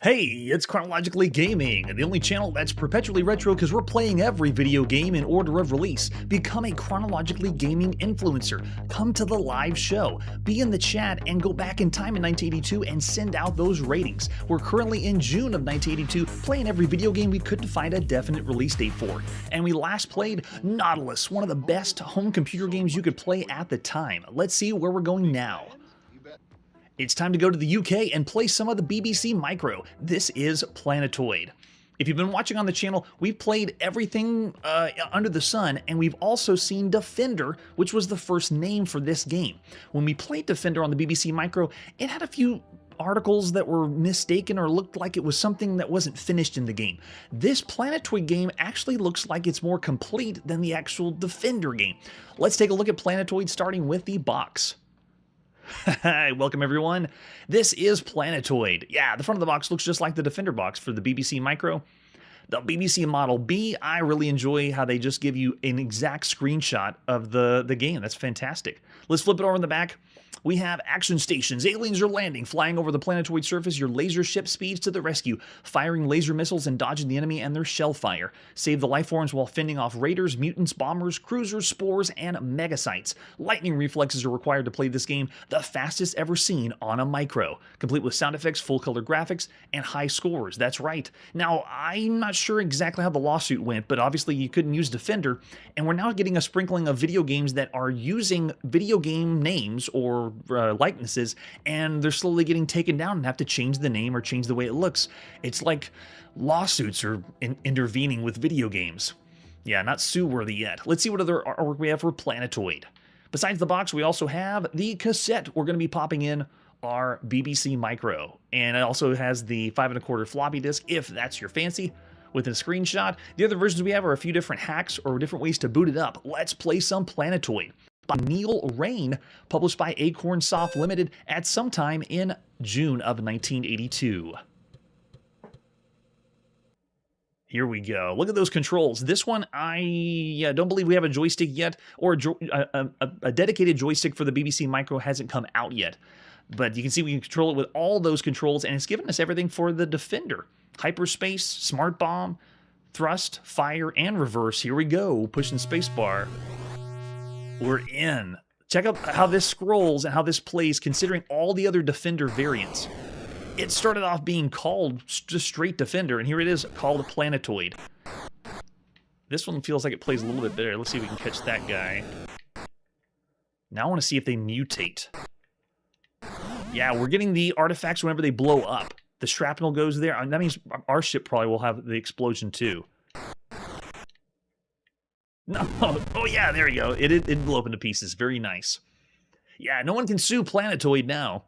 Hey, it's Chronologically Gaming, the only channel that's perpetually retro because we're playing every video game in order of release. Become a Chronologically Gaming influencer. Come to the live show. Be in the chat and go back in time in 1982 and send out those ratings. We're currently in June of 1982 playing every video game we couldn't find a definite release date for. And we last played Nautilus, one of the best home computer games you could play at the time. Let's see where we're going now. It's time to go to the UK and play some of the BBC Micro. This is Planetoid. If you've been watching on the channel, we've played everything under the sun, and we've also seen Defender, which was the first name for this game. When we played Defender on the BBC Micro, it had a few articles that were mistaken or looked like it was something that wasn't finished in the game. This Planetoid game actually looks like it's more complete than the actual Defender game. Let's take a look at Planetoid, starting with the box. Hi, welcome everyone. This is Planetoid. Yeah, the front of the box looks just like the Defender box for the BBC Micro. The BBC Model B, I really enjoy how they just give you an exact screenshot of the game. That's fantastic. Let's flip it over in the back. We have action stations. Aliens are landing, flying over the planetoid surface. Your laser ship speeds to the rescue, firing laser missiles and dodging the enemy and their shell fire. Save the life forms while fending off raiders, mutants, bombers, cruisers, spores, and megacytes. Lightning reflexes are required to play this game, the fastest ever seen on a micro, complete with sound effects, full color graphics, and high scores. That's right. Now, I'm not sure exactly how the lawsuit went, but obviously you couldn't use Defender, and we're now getting a sprinkling of video games that are using video game names or likenesses, and they're slowly getting taken down and have to change the name or change the way it looks. It's like lawsuits are intervening with video games. Yeah, not sue-worthy yet. Let's see what other artwork we have for Planetoid. Besides the box, we also have the cassette. We're going to be popping in our BBC Micro, and it also has the 5 1/4 floppy disk, if that's your fancy, with a screenshot. The other versions we have are a few different hacks or different ways to boot it up. Let's play some Planetoid. By Neil Rain, published by Acorn Soft Limited at some time in June of 1982. Here we go. Look at those controls. This one, I don't believe we have a joystick yet, or a dedicated joystick for the BBC Micro hasn't come out yet. But you can see we can control it with all those controls, and it's given us everything for the Defender. Hyperspace, Smart Bomb, Thrust, Fire, and Reverse. Here we go, pushing spacebar. We're in. Check out how this scrolls and how this plays considering all the other Defender variants. It started off being called just straight Defender, and here it is called a Planetoid. This one feels like it plays a little bit better. Let's see if we can catch that guy. Now I want to see if they mutate. Yeah, we're getting the artifacts whenever they blow up. The shrapnel goes there. That means our ship probably will have the explosion too. No. Oh, yeah, there you go. It blew up into pieces. Very nice. Yeah, no one can sue Planetoid now.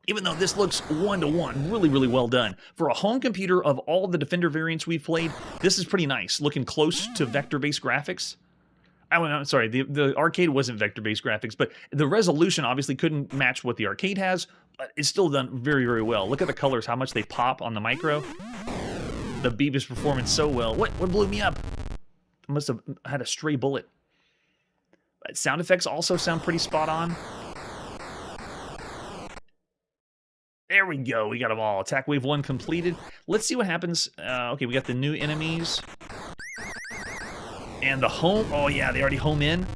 Even though this looks one-to-one, really, really well done. For a home computer of all the Defender variants we've played, this is pretty nice. Looking close to vector-based graphics. I'm sorry, the arcade wasn't vector-based graphics, but the resolution obviously couldn't match what the arcade has, but it's still done very, very well. Look at the colors, how much they pop on the Micro. The beep is performing so well. What blew me up? I must have had a stray bullet. But sound effects also sound pretty spot on. There we go. We got them all. Attack wave 1 completed. Let's see what happens. Okay, we got the new enemies. And the home. Oh, yeah, they already home in.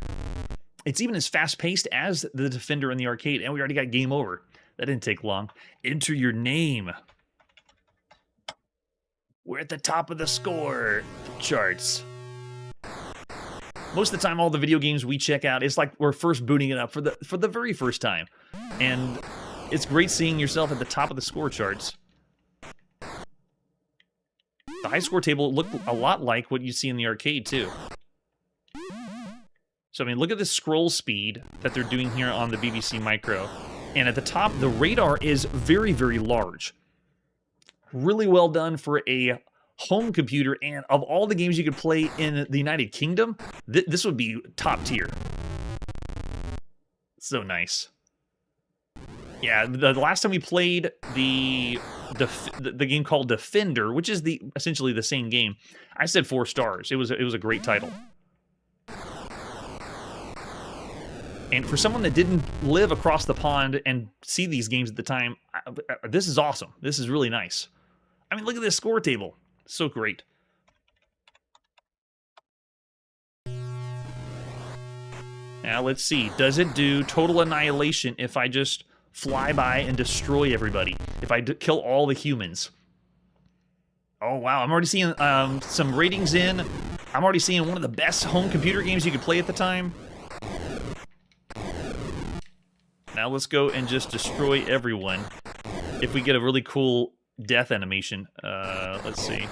It's even as fast-paced as the Defender in the arcade. And we already got game over. That didn't take long. Enter your name. We're at the top of the score charts. Most of the time, all the video games we check out, it's like we're first booting it up for the very first time. And it's great seeing yourself at the top of the score charts. The high score table looked a lot like what you see in the arcade, too. So, I mean, look at the scroll speed that they're doing here on the BBC Micro. And at the top, the radar is very, very large. Really well done for a home computer, and of all the games you could play in the United Kingdom, this would be top tier. So nice. Yeah, the last time we played the game called Defender, which is essentially the same game, I said 4 stars. It was a great title. And for someone that didn't live across the pond and see these games at the time, this is awesome. This is really nice. I mean, look at this score table. So great. Now, let's see. Does it do total annihilation if I just fly by and destroy everybody? If I kill all the humans? Oh, wow. I'm already seeing some ratings in. I'm already seeing one of the best home computer games you could play at the time. Now let's go and just destroy everyone. If we get a really cool death animation. Let's see.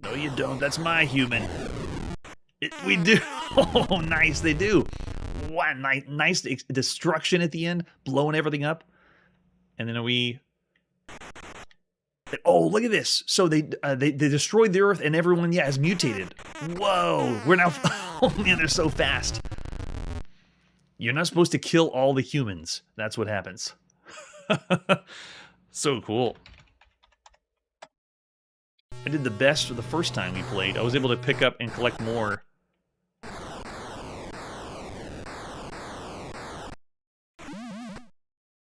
No, you don't. That's my human. We do. Oh, nice. They do. Wow, nice destruction at the end, blowing everything up. And then we... Oh, look at this. So they destroyed the Earth and everyone, yeah, is mutated. Whoa. We're now... Oh, man, they're so fast. You're not supposed to kill all the humans. That's what happens. So cool. I did the best the first time we played. I was able to pick up and collect more.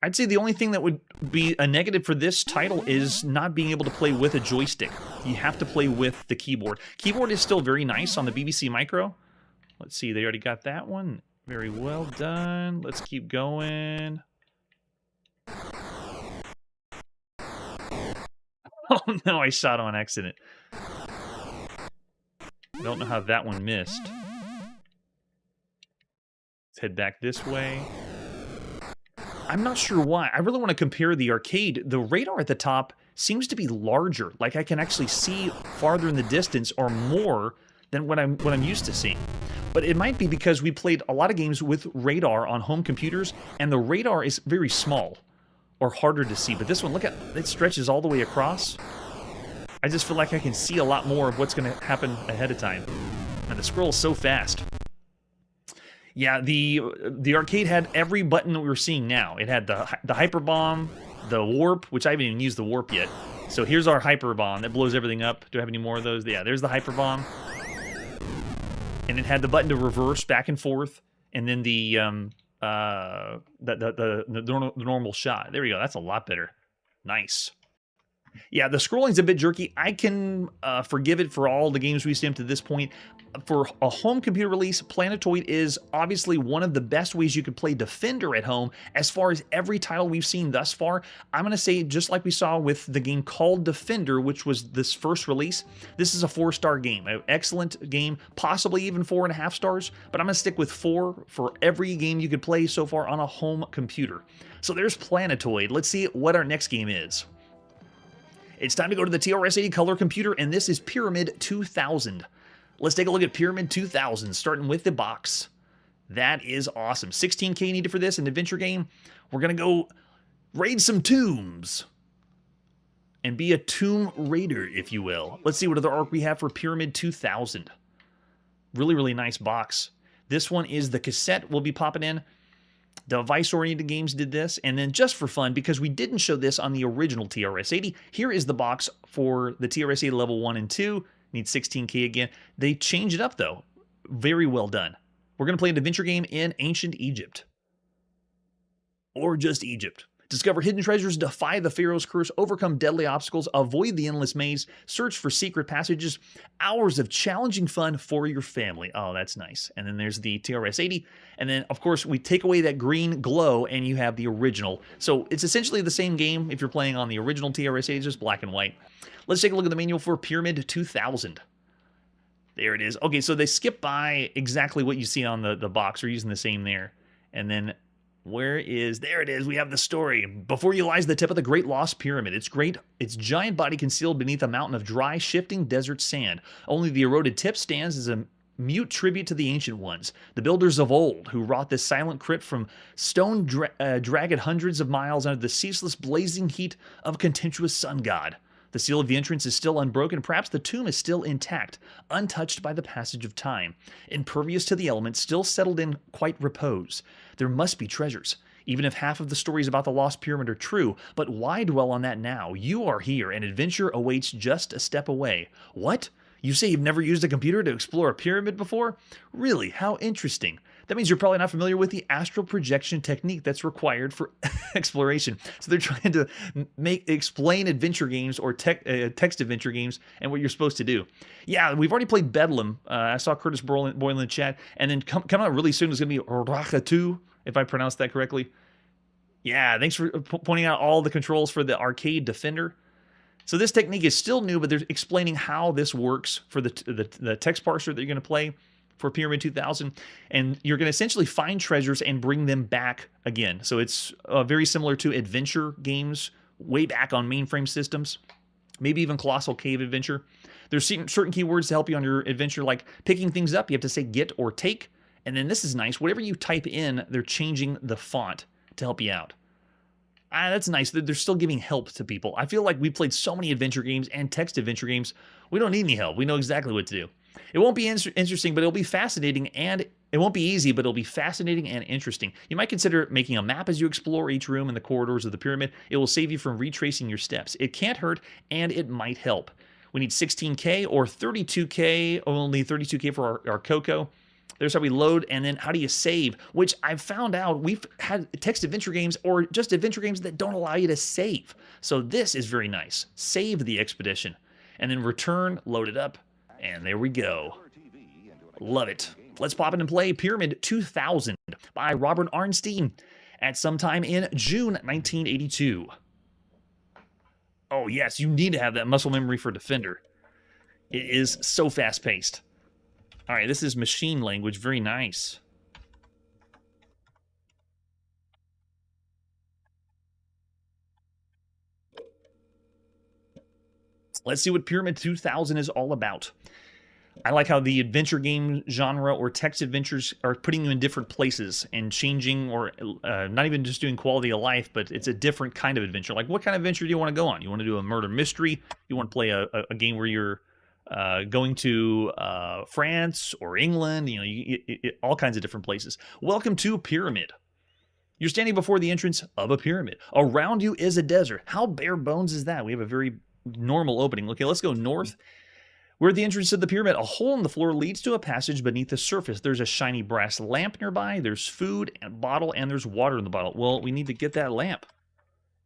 I'd say the only thing that would be a negative for this title is not being able to play with a joystick. You have to play with the keyboard. Keyboard is still very nice on the BBC Micro. Let's see, they already got that one. Very well done. Let's keep going. Oh no, I shot on accident. I don't know how that one missed. Let's head back this way. I'm not sure why. I really want to compare the arcade. The radar at the top seems to be larger. Like I can actually see farther in the distance or more than what I'm used to seeing. But it might be because we played a lot of games with radar on home computers, and the radar is very small or harder to see. But this one, look at it, stretches all the way across. I just feel like I can see a lot more of what's going to happen ahead of time. And the scroll is so fast. Yeah, the arcade had every button that we were seeing now. It had the hyper bomb, the warp, which I haven't even used the warp yet. So here's our hyper bomb that blows everything up. Do I have any more of those? Yeah, there's the hyper bomb. And it had the button to reverse back and forth, and then the normal shot. There we go. That's a lot better. Nice. Yeah, the scrolling's a bit jerky. I can forgive it for all the games we've seen up to this point. For a home computer release, Planetoid is obviously one of the best ways you could play Defender at home. As far as every title we've seen thus far, I'm going to say, just like we saw with the game called Defender, which was this first release, this is a 4-star game. An excellent game, possibly even 4.5 stars, but I'm going to stick with 4 for every game you could play so far on a home computer. So there's Planetoid. Let's see what our next game is. It's time to go to the TRS-80 color computer, and this is Pyramid 2000. Let's take a look at Pyramid 2000, starting with the box. That is awesome. 16K needed for this, an adventure game. We're going to go raid some tombs and be a tomb raider, if you will. Let's see what other art we have for Pyramid 2000. Really, really nice box. This one is the cassette we'll be popping in. Device-oriented games did this, and then just for fun, because we didn't show this on the original TRS-80, here is the box for the TRS-80 level 1 and 2. Need 16K again. They changed it up, though. Very well done. We're going to play an adventure game in ancient Egypt. Or just Egypt. Discover hidden treasures, defy the Pharaoh's curse, overcome deadly obstacles, avoid the endless maze, search for secret passages, hours of challenging fun for your family. Oh, that's nice. And then there's the TRS-80. And then, of course, we take away that green glow and you have the original. So it's essentially the same game if you're playing on the original TRS-80, just black and white. Let's take a look at the manual for Pyramid 2000. There it is. Okay, so they skip by exactly what you see on the box. We're using the same there. And then... there it is, we have the story. Before you lies the tip of the Great Lost Pyramid. Its giant body concealed beneath a mountain of dry, shifting desert sand. Only the eroded tip stands as a mute tribute to the ancient ones, the builders of old, who wrought this silent crypt from stone dragged hundreds of miles under the ceaseless blazing heat of a contemptuous sun god. The seal of the entrance is still unbroken, perhaps the tomb is still intact, untouched by the passage of time, impervious to the elements, still settled in quiet repose. There must be treasures, even if half of the stories about the lost pyramid are true, but why dwell on that now? You are here, and adventure awaits just a step away. What? You say you've never used a computer to explore a pyramid before? Really? How interesting. That means you're probably not familiar with the astral projection technique that's required for exploration. So they're trying to explain adventure games or text adventure games and what you're supposed to do. Yeah, we've already played Bedlam. I saw Curtis Boyle in the chat. And then coming out really soon is going to be Raaka-Tu, if I pronounced that correctly. Yeah, thanks for pointing out all the controls for the arcade Defender. So this technique is still new, but they're explaining how this works for the text parser that you're going to play for Pyramid 2000. And you're going to essentially find treasures and bring them back again. So it's very similar to adventure games way back on mainframe systems, maybe even Colossal Cave Adventure. There's certain keywords to help you on your adventure, like picking things up. You have to say get or take. And then this is nice. Whatever you type in, they're changing the font to help you out. That's nice. They're still giving help to people. I feel like we played so many adventure games and text adventure games. We don't need any help. We know exactly what to do. It won't be interesting, but it'll be fascinating, and it won't be easy, but it'll be fascinating and interesting. You might consider making a map as you explore each room in the corridors of the pyramid. It will save you from retracing your steps. It can't hurt, and it might help. We need 16K or 32K, only 32K for our Coco. There's how we load, and then how do you save, which I've found out we've had text adventure games or just adventure games that don't allow you to save. So this is very nice. Save the expedition, and then return, load it up, and there we go. Love it. Let's pop in and play Pyramid 2000 by Robert Arnstein at sometime in June 1982. Oh yes, you need to have that muscle memory for Defender. It is so fast-paced. All right, this is machine language. Very nice. Let's see what Pyramid 2000 is all about. I like how the adventure game genre or text adventures are putting you in different places and changing, or not even just doing quality of life, but it's a different kind of adventure. Like, what kind of adventure do you want to go on? You want to do a murder mystery? You want to play a game where you're going to France or England, all kinds of different places. Welcome to Pyramid. You're standing before the entrance of a pyramid. Around you is a desert. How bare bones is that? We have a very normal opening. Okay, let's go north. We're at the entrance of the pyramid. A hole in the floor leads to a passage beneath the surface. There's a shiny brass lamp nearby. There's food and bottle, and there's water in the bottle. Well, we need to get that lamp.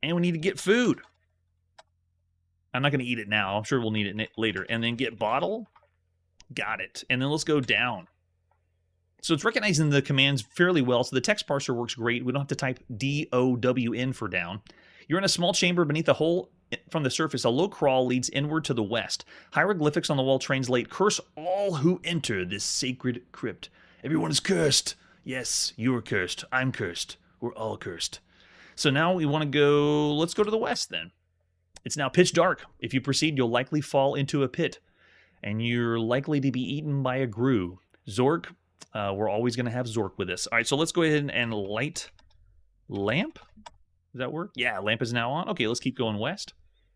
And we need to get food. I'm not going to eat it now. I'm sure we'll need it later. And then get bottle. Got it. And then let's go down. So it's recognizing the commands fairly well. So the text parser works great. We don't have to type DOWN for down. You're in a small chamber beneath a hole from the surface. A low crawl leads inward to the west. Hieroglyphics on the wall translate, "Curse all who enter this sacred crypt." Everyone is cursed. Yes, you're cursed. I'm cursed. We're all cursed. So now we want to go... Let's go to the west then. It's now pitch dark. If you proceed, you'll likely fall into a pit, and you're likely to be eaten by a grue. Zork, we're always going to have Zork with us. All right, so let's go ahead and light lamp. Does that work? Yeah, lamp is now on. Okay, let's keep going west.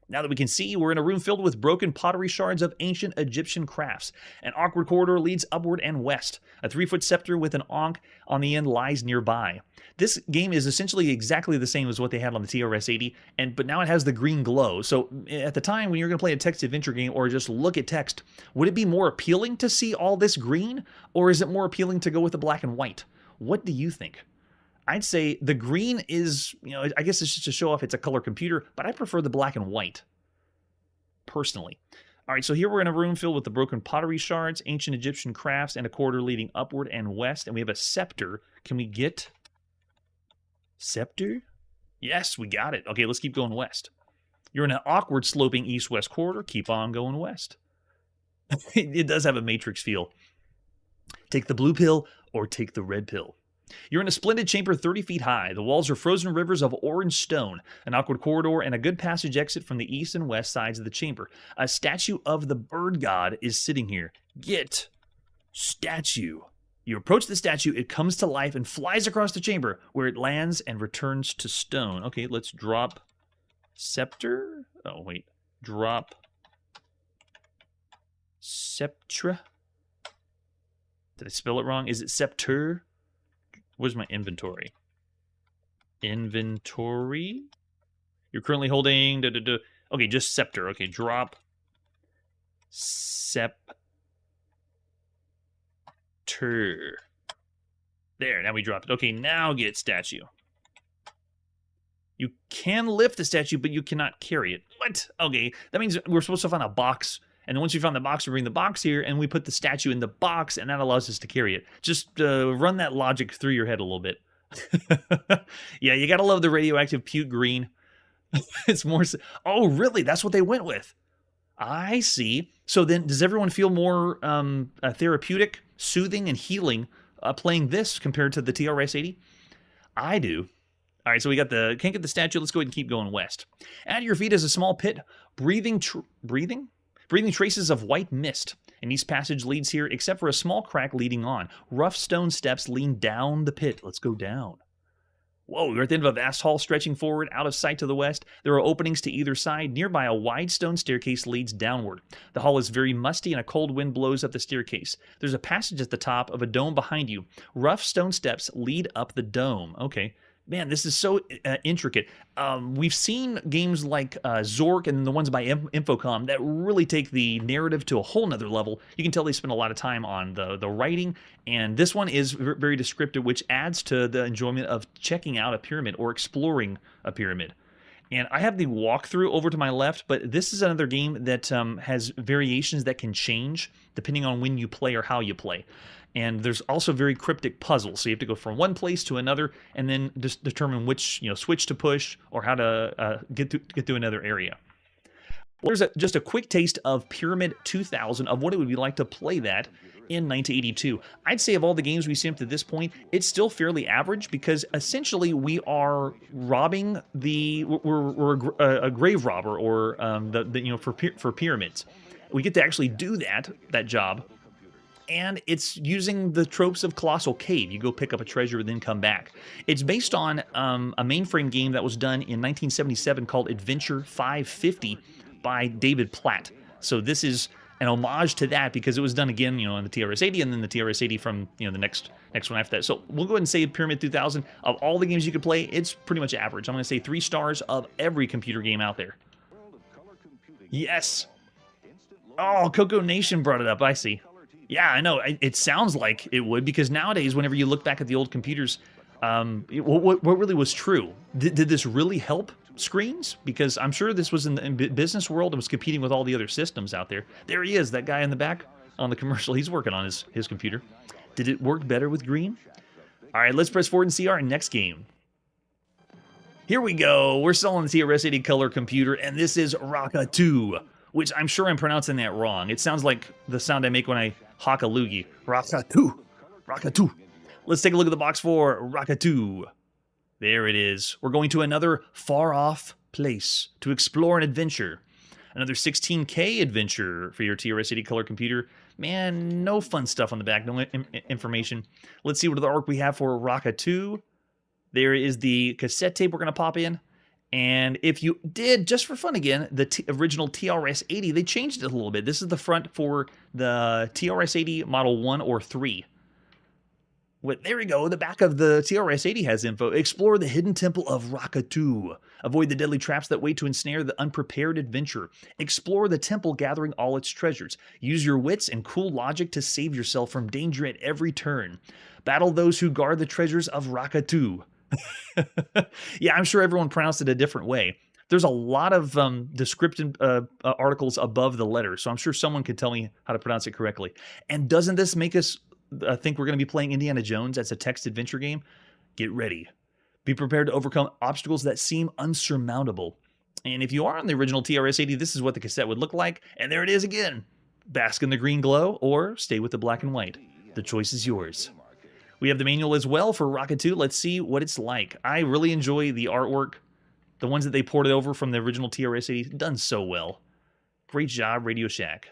Now that we can see, we're in a room filled with broken pottery shards of ancient Egyptian crafts. An awkward corridor leads upward and west. A 3-foot scepter with an ankh on the end lies nearby. This game is essentially exactly the same as what they had on the TRS-80, but now it has the green glow. So at the time when you're going to play a text adventure game or just look at text, would it be more appealing to see all this green, or is it more appealing to go with the black and white? What do you think? I'd say the green is, I guess it's just to show off it's a color computer, but I prefer the black and white, personally. All right, so here we're in a room filled with the broken pottery shards, ancient Egyptian crafts, and a corridor leading upward and west, and we have a scepter. Can we get scepter? Yes, we got it. Okay, let's keep going west. You're in an awkward sloping east-west corridor. Keep on going west. It does have a Matrix feel. Take the blue pill or take the red pill. You're in a splendid chamber 30 feet high. The walls are frozen rivers of orange stone, an awkward corridor, and a good passage exit from the east and west sides of the chamber. A statue of the bird god is sitting here. Get statue. You approach the statue, it comes to life and flies across the chamber, where it lands and returns to stone. Okay, let's drop scepter. Oh, wait. Drop sceptra. Did I spell it wrong? Is it scepter? Where's my inventory? Inventory? You're currently holding... Okay, just scepter. Okay, drop Scepter. There, now we dropped it. Okay, now get statue. You can lift the statue, but you cannot carry it. What? Okay, that means we're supposed to find a box. And then once we found the box, we bring the box here, and we put the statue in the box, and that allows us to carry it. Just run that logic through your head a little bit. Yeah, you gotta love the radioactive puke green. It's more... Oh, really? That's what they went with. I see. So then, does everyone feel more therapeutic, soothing, and healing playing this compared to the TRS-80? I do. All right, so we got the... Can't get the statue. Let's go ahead and keep going west. At your feet is a small pit, breathing traces of white mist. An east passage leads here, except for a small crack leading on. Rough stone steps lean down the pit. Let's go down. Whoa, we're at the end of a vast hall stretching forward, out of sight to the west. There are openings to either side. Nearby, a wide stone staircase leads downward. The hall is very musty, and a cold wind blows up the staircase. There's a passage at the top of a dome behind you. Rough stone steps lead up the dome. Okay. Man, this is so intricate. We've seen games like Zork and the ones by Infocom that really take the narrative to a whole nother level. You can tell they spend a lot of time on the writing, and this one is very descriptive, which adds to the enjoyment of checking out a pyramid or exploring a pyramid. And I have the walkthrough over to my left, but this is another game that has variations that can change depending on when you play or how you play. And there's also very cryptic puzzles, so you have to go from one place to another and then just determine which switch to push or how to get to another area. Well, there's just a quick taste of Pyramid 2000 of what it would be like to play that in 1982. I'd say of all the games we've seen up to this point, it's still fairly average because essentially we are robbing we're a grave robber or for pyramids. We get to actually do that job. And it's using the tropes of Colossal Cave. You go pick up a treasure and then come back. It's based on a mainframe game that was done in 1977 called Adventure 550 by David Platt. So this is an homage to that because it was done again, on the TRS-80 and then the TRS-80 from the next one after that. So we'll go ahead and say Pyramid 2000. Of all the games you could play, it's pretty much average. I'm going to say 3 stars of every computer game out there. Yes. Oh, Coco Nation brought it up. I see. Yeah, I know. It sounds like it would, because nowadays, whenever you look back at the old computers, what really was true? Did this really help screens? Because I'm sure this was in the business world and was competing with all the other systems out there. There he is, that guy in the back on the commercial. He's working on his computer. Did it work better with green? All right, let's press forward and see our next game. Here we go. We're selling the TRS-80 color computer, and this is Raaka-Tu, which I'm sure I'm pronouncing that wrong. It sounds like the sound I make when I hawk a loogie. Raaka-Tu. Raaka-Tu. Let's take a look at the box for Raaka-Tu. There it is. We're going to another far-off place to explore an adventure. Another 16K adventure for your TRS-80 color computer. Man, no fun stuff on the back, no information. Let's see what other arc we have for Raaka-Tu. There is the cassette tape we're going to pop in. And if you did, just for fun again, the original TRS-80, they changed it a little bit. This is the front for the TRS-80 Model 1 or 3. There we go. The back of the TRS-80 has info. Explore the hidden temple of Raaka-Tu. Avoid the deadly traps that wait to ensnare the unprepared adventurer. Explore the temple, gathering all its treasures. Use your wits and cool logic to save yourself from danger at every turn. Battle those who guard the treasures of Raaka-Tu. Yeah, I'm sure everyone pronounced it a different way. There's a lot of descriptive articles above the letter, so I'm sure someone could tell me how to pronounce it correctly. And doesn't this make us think we're going to be playing Indiana Jones as a text adventure game? Get ready. Be prepared to overcome obstacles that seem unsurmountable. And if you are on the original TRS-80, this is what the cassette would look like. And there it is again. Bask in the green glow or stay with the black and white. The choice is yours. We have the manual as well for Raaka-Tu. Let's see what it's like. I really enjoy the artwork. The ones that they ported over from the original TRS-80, done so well. Great job, Radio Shack.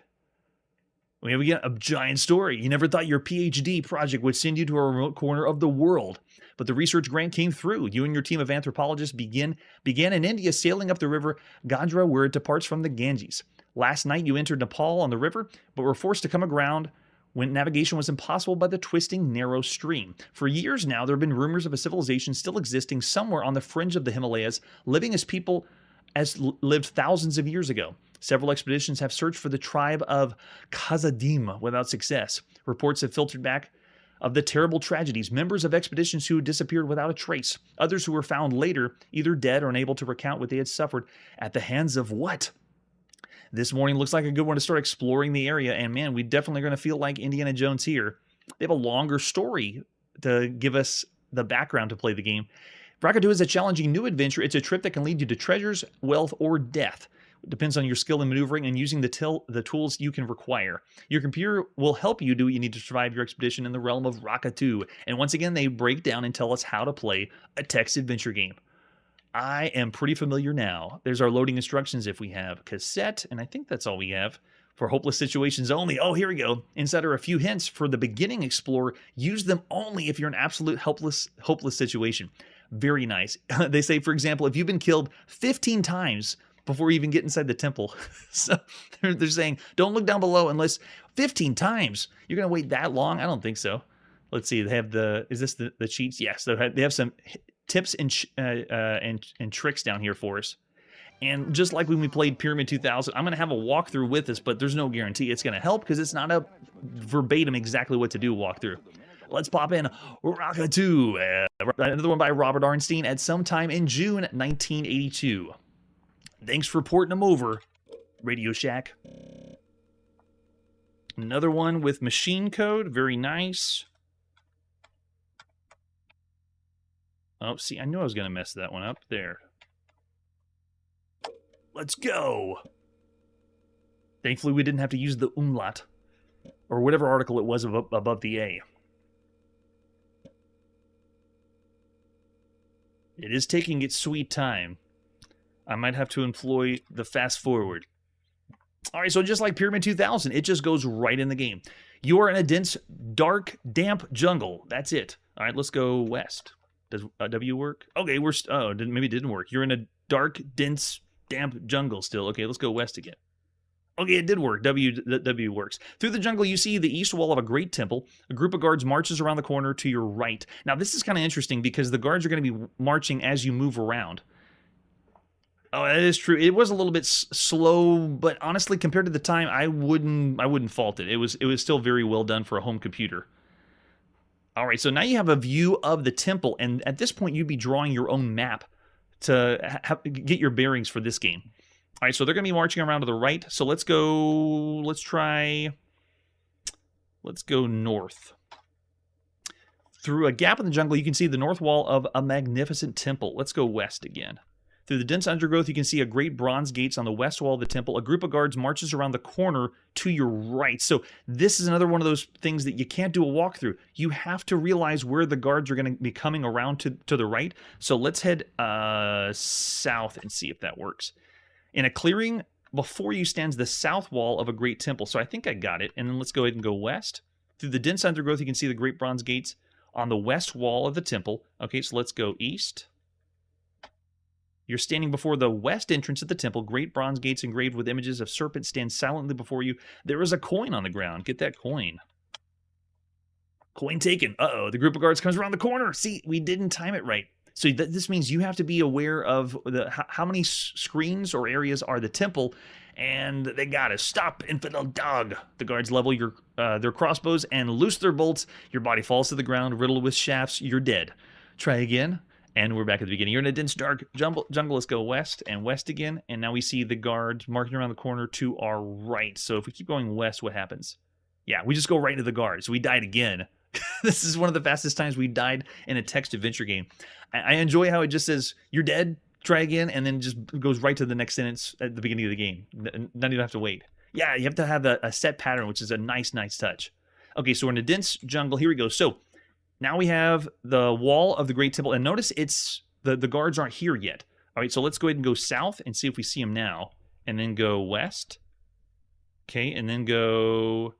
We have again a giant story. You never thought your PhD project would send you to a remote corner of the world. But the research grant came through. You and your team of anthropologists began in India, sailing up the river Gandhra, where it departs from the Ganges. Last night you entered Nepal on the river, but were forced to come aground when navigation was impossible by the twisting, narrow stream. For years now, there have been rumors of a civilization still existing somewhere on the fringe of the Himalayas, living as people as lived thousands of years ago. Several expeditions have searched for the tribe of Kazadim without success. Reports have filtered back of the terrible tragedies, members of expeditions who disappeared without a trace, others who were found later, either dead or unable to recount what they had suffered at the hands of what? This morning looks like a good one to start exploring the area, and man, we definitely are going to feel like Indiana Jones here. They have a longer story to give us the background to play the game. Raaka-Tu is a challenging new adventure. It's a trip that can lead you to treasures, wealth, or death. It depends on your skill in maneuvering and using the tools you can require. Your computer will help you do what you need to survive your expedition in the realm of Raaka-Tu. And once again, they break down and tell us how to play a text adventure game. I am pretty familiar now. There's our loading instructions if we have cassette, and I think that's all we have. For hopeless situations only. Oh, here we go. Inside are a few hints for the beginning explorer. Use them only if you're in an absolute hopeless situation. Very nice. They say, for example, if you've been killed 15 times before you even get inside the temple. So they're saying, don't look down below unless 15 times. You're going to wait that long? I don't think so. Let's see. They have is this the cheats? Yes. They have some tips and tricks down here for us. And just like when we played Pyramid 2000, I'm going to have a walkthrough with this, but there's no guarantee it's going to help because it's not a verbatim exactly what to do walkthrough. Let's pop in Raaka-Tu, another one by Robert Arnstein at some time in June 1982. Thanks for porting them over, Radio Shack. Another one with machine code, very nice. Oh, see, I knew I was going to mess that one up there. Let's go. Thankfully, we didn't have to use the umlaut, or whatever article it was above the A. It is taking its sweet time. I might have to employ the fast forward. All right, so just like Pyramid 2000, it just goes right in the game. You are in a dense, dark, damp jungle. That's it. All right, let's go west. Does W work? Okay, maybe it didn't work. You're in a dark, dense, damp jungle still. Okay, let's go west again. Okay, it did work. W works. Through the jungle, you see the east wall of a great temple. A group of guards marches around the corner to your right. Now, this is kind of interesting because the guards are going to be marching as you move around. Oh, that is true. It was a little bit slow, but honestly, compared to the time, I wouldn't fault it. It was still very well done for a home computer. All right, so now you have a view of the temple, and at this point, you'd be drawing your own map to get your bearings for this game. All right, so they're going to be marching around to the right. So let's go north. Through a gap in the jungle, you can see the north wall of a magnificent temple. Let's go west again. Through the dense undergrowth, you can see a great bronze gates on the west wall of the temple. A group of guards marches around the corner to your right. So this is another one of those things that you can't do a walkthrough. You have to realize where the guards are going to be coming around to the right. So let's head south and see if that works. In a clearing before you stands the south wall of a great temple. So I think I got it. And then let's go ahead and go west. Through the dense undergrowth, you can see the great bronze gates on the west wall of the temple. Okay, so let's go east. You're standing before the west entrance of the temple. Great bronze gates engraved with images of serpents stand silently before you. There is a coin on the ground. Get that coin. Coin taken. Uh-oh, the group of guards comes around the corner. See, we didn't time it right. So this means you have to be aware of how many screens or areas are the temple, and they gotta stop, infidel dog. The guards level their crossbows and loose their bolts. Your body falls to the ground, riddled with shafts. You're dead. Try again. And we're back at the beginning. You're in a dense, dark jungle. Let's go west and west again. And now we see the guards marching around the corner to our right. So if we keep going west, what happens? Yeah, we just go right into the guards. We died again. This is one of the fastest times we died in a text adventure game. I enjoy how it just says, you're dead, try again, and then just goes right to the next sentence at the beginning of the game. Not even have to wait. Yeah, you have to have a set pattern, which is a nice touch. Okay, so we're in a dense jungle. Here we go. So now we have the wall of the Great Temple, and notice it's the guards aren't here yet. All right, so let's go ahead and go south and see if we see them now, and then go west. Okay, and then go.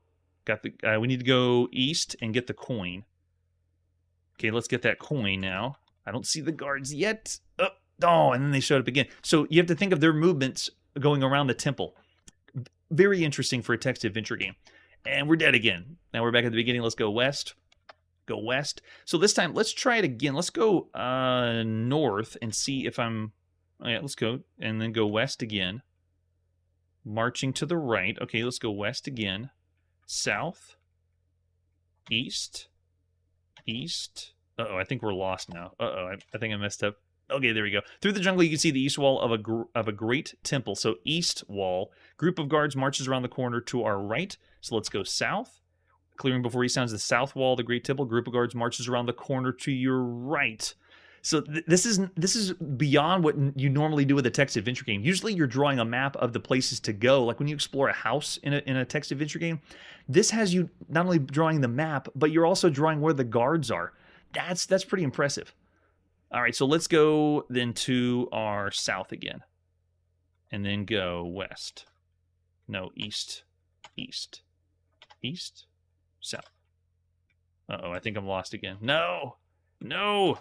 We need to go east and get the coin. Okay, let's get that coin now. I don't see the guards yet. Oh, and then they showed up again. So you have to think of their movements going around the temple. Very interesting for a text adventure game. And we're dead again. Now we're back at the beginning. Let's go west. Go west. So this time, let's try it again. Let's go north and see if I'm... Oh yeah, let's go. And then go west again. marching to the right. Okay, let's go west again. South, east, east. Uh-oh, I think we're lost now. Uh-oh, I think I messed up. Okay, there we go. Through the jungle, you can see the east wall of a great temple. So east wall. Group of guards marches around the corner to our right. So let's go south. Clearing before he sounds the south wall of the great temple. Group of guards marches around the corner to your right. So this is beyond what you normally do with a text adventure game. Usually you're drawing a map of the places to go. Like when you explore a house in a text adventure game, this has you not only drawing the map, but you're also drawing where the guards are. That's pretty impressive. All right, so let's go then to our south again. And then go west. No, east. East. East. South. Uh-oh, I think I'm lost again. No! No!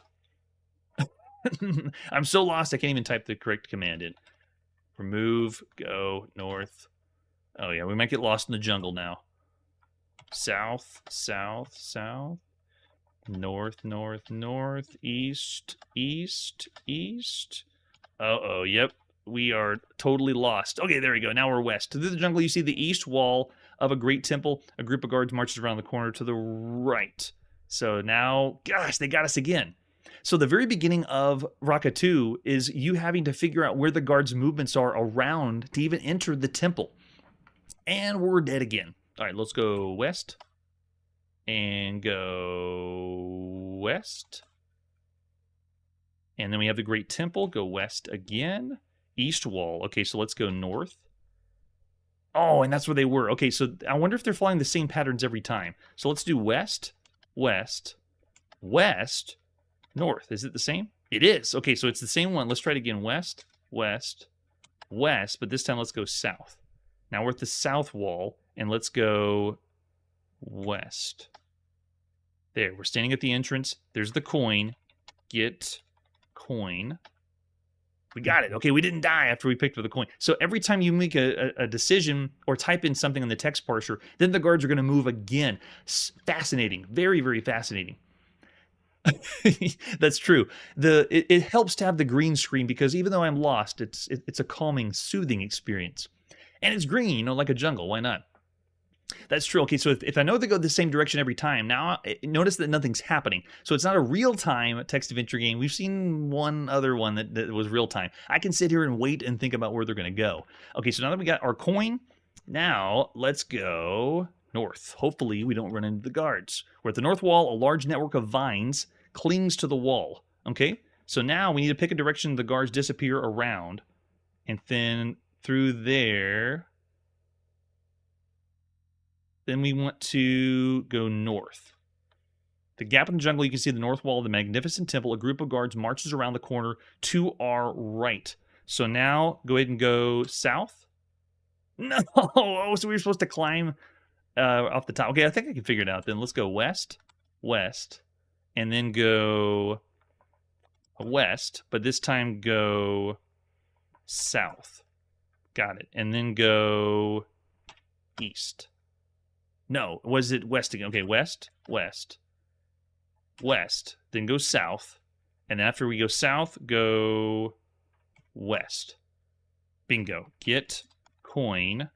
I'm so lost I can't even type the correct command in. Remove, go, north. Oh yeah, we might get lost in the jungle now. South, south, south. North, north, north, east, east, east. Uh-oh, yep. We are totally lost. Okay, there we go. Now we're west. Through the jungle, you see the east wall of a great temple. A group of guards marches around the corner to the right. So now, gosh, they got us again. So the very beginning of Raaka-Tu is you having to figure out where the guards' movements are around to even enter the temple. And we're dead again. All right, let's go west. And go west. And then we have the Great Temple. Go west again. East wall. Okay, so let's go north. Oh, and that's where they were. Okay, so I wonder if they're following the same patterns every time. So let's do west, west, west, north. Is it the same? It is. Okay, so it's the same one. Let's try it again. West, west, west. But this time let's go south. Now we're at the south wall. And let's go west. There, we're standing at the entrance. There's the coin. Get coin. We got it. Okay, we didn't die after we picked for the coin. So every time you make a decision or type in something in the text parser, then the guards are going to move again. Fascinating. Very, very fascinating. That's true. It helps to have the green screen because even though I'm lost, it's a calming, soothing experience. And it's green, you know, like a jungle. Why not? That's true. Okay, so if I know they go the same direction every time, now notice that nothing's happening. So it's not a real-time text adventure game. We've seen one other one that was real-time. I can sit here and wait and think about where they're going to go. Okay, so now that we got our coin, now let's go north. Hopefully we don't run into the guards. We're at the north wall. A large network of vines clings to the wall. Okay, so now we need to pick a direction the guards disappear around. And then through there... Then we want to go north. The gap in the jungle, you can see the north wall of the magnificent temple. A group of guards marches around the corner to our right. So now go ahead and go south. No! Oh, so we were supposed to climb off the top. Okay, I think I can figure it out then. Let's go west, west, and then go west, but this time go south. Got it. And then go east. No, was it west again? Okay, west, west, west. Then go south. And after we go south, go west. Bingo. Get coin.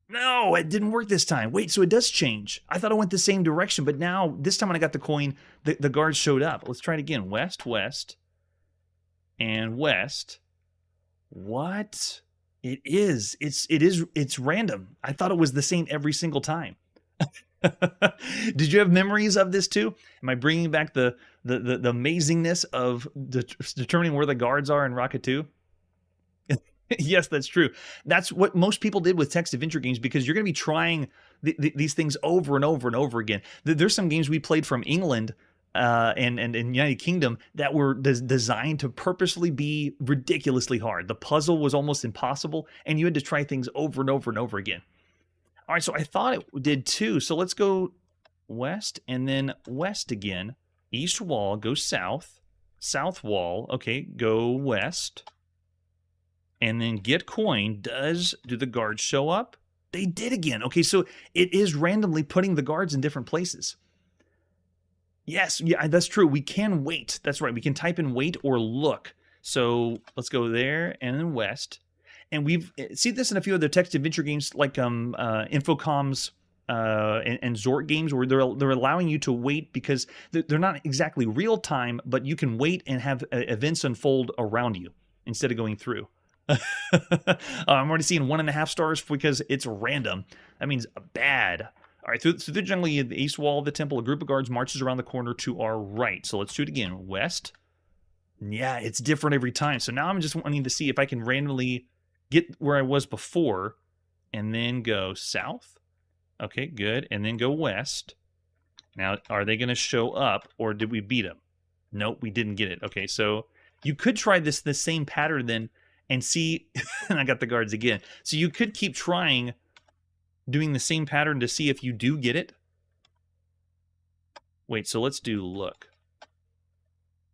No, it didn't work this time. Wait, so it does change. I thought it went the same direction, but now, this time when I got the coin, the guards showed up. Let's try it again. West, west, and west. What? It is. It's random. I thought it was the same every single time. Did you have memories of this too? Am I bringing back the amazingness of determining where the guards are in Raaka-Tu? Yes, that's true. That's what most people did with text adventure games because you're going to be trying these things over and over and over again. There's some games we played from England and United Kingdom that were designed to purposely be ridiculously hard. The puzzle was almost impossible, and you had to try things over and over and over again. All right, so I thought it did too. So let's go west and then west again. East wall, go south. South wall, okay, go west. And then get coin. Do the guards show up? They did again. Okay, so it is randomly putting the guards in different places. Yes, yeah, that's true. We can wait. That's right. We can type in wait or look. So let's go there and then west. And we've seen this in a few other text adventure games like Infocom's and Zort games, where they're allowing you to wait because they're not exactly real time, but you can wait and have events unfold around you instead of going through. I'm already seeing 1.5 stars because it's random. That means bad. All right, through the jungle, the east wall of the temple, a group of guards marches around the corner to our right. So let's do it again. West. Yeah, it's different every time. So now I'm just wanting to see if I can randomly get where I was before and then go south. Okay, good. And then go west. Now, are they going to show up or did we beat them? Nope, we didn't get it. Okay, so you could try the same pattern then and see, and I got the guards again. So you could keep trying doing the same pattern to see if you do get it. Wait, so let's do look.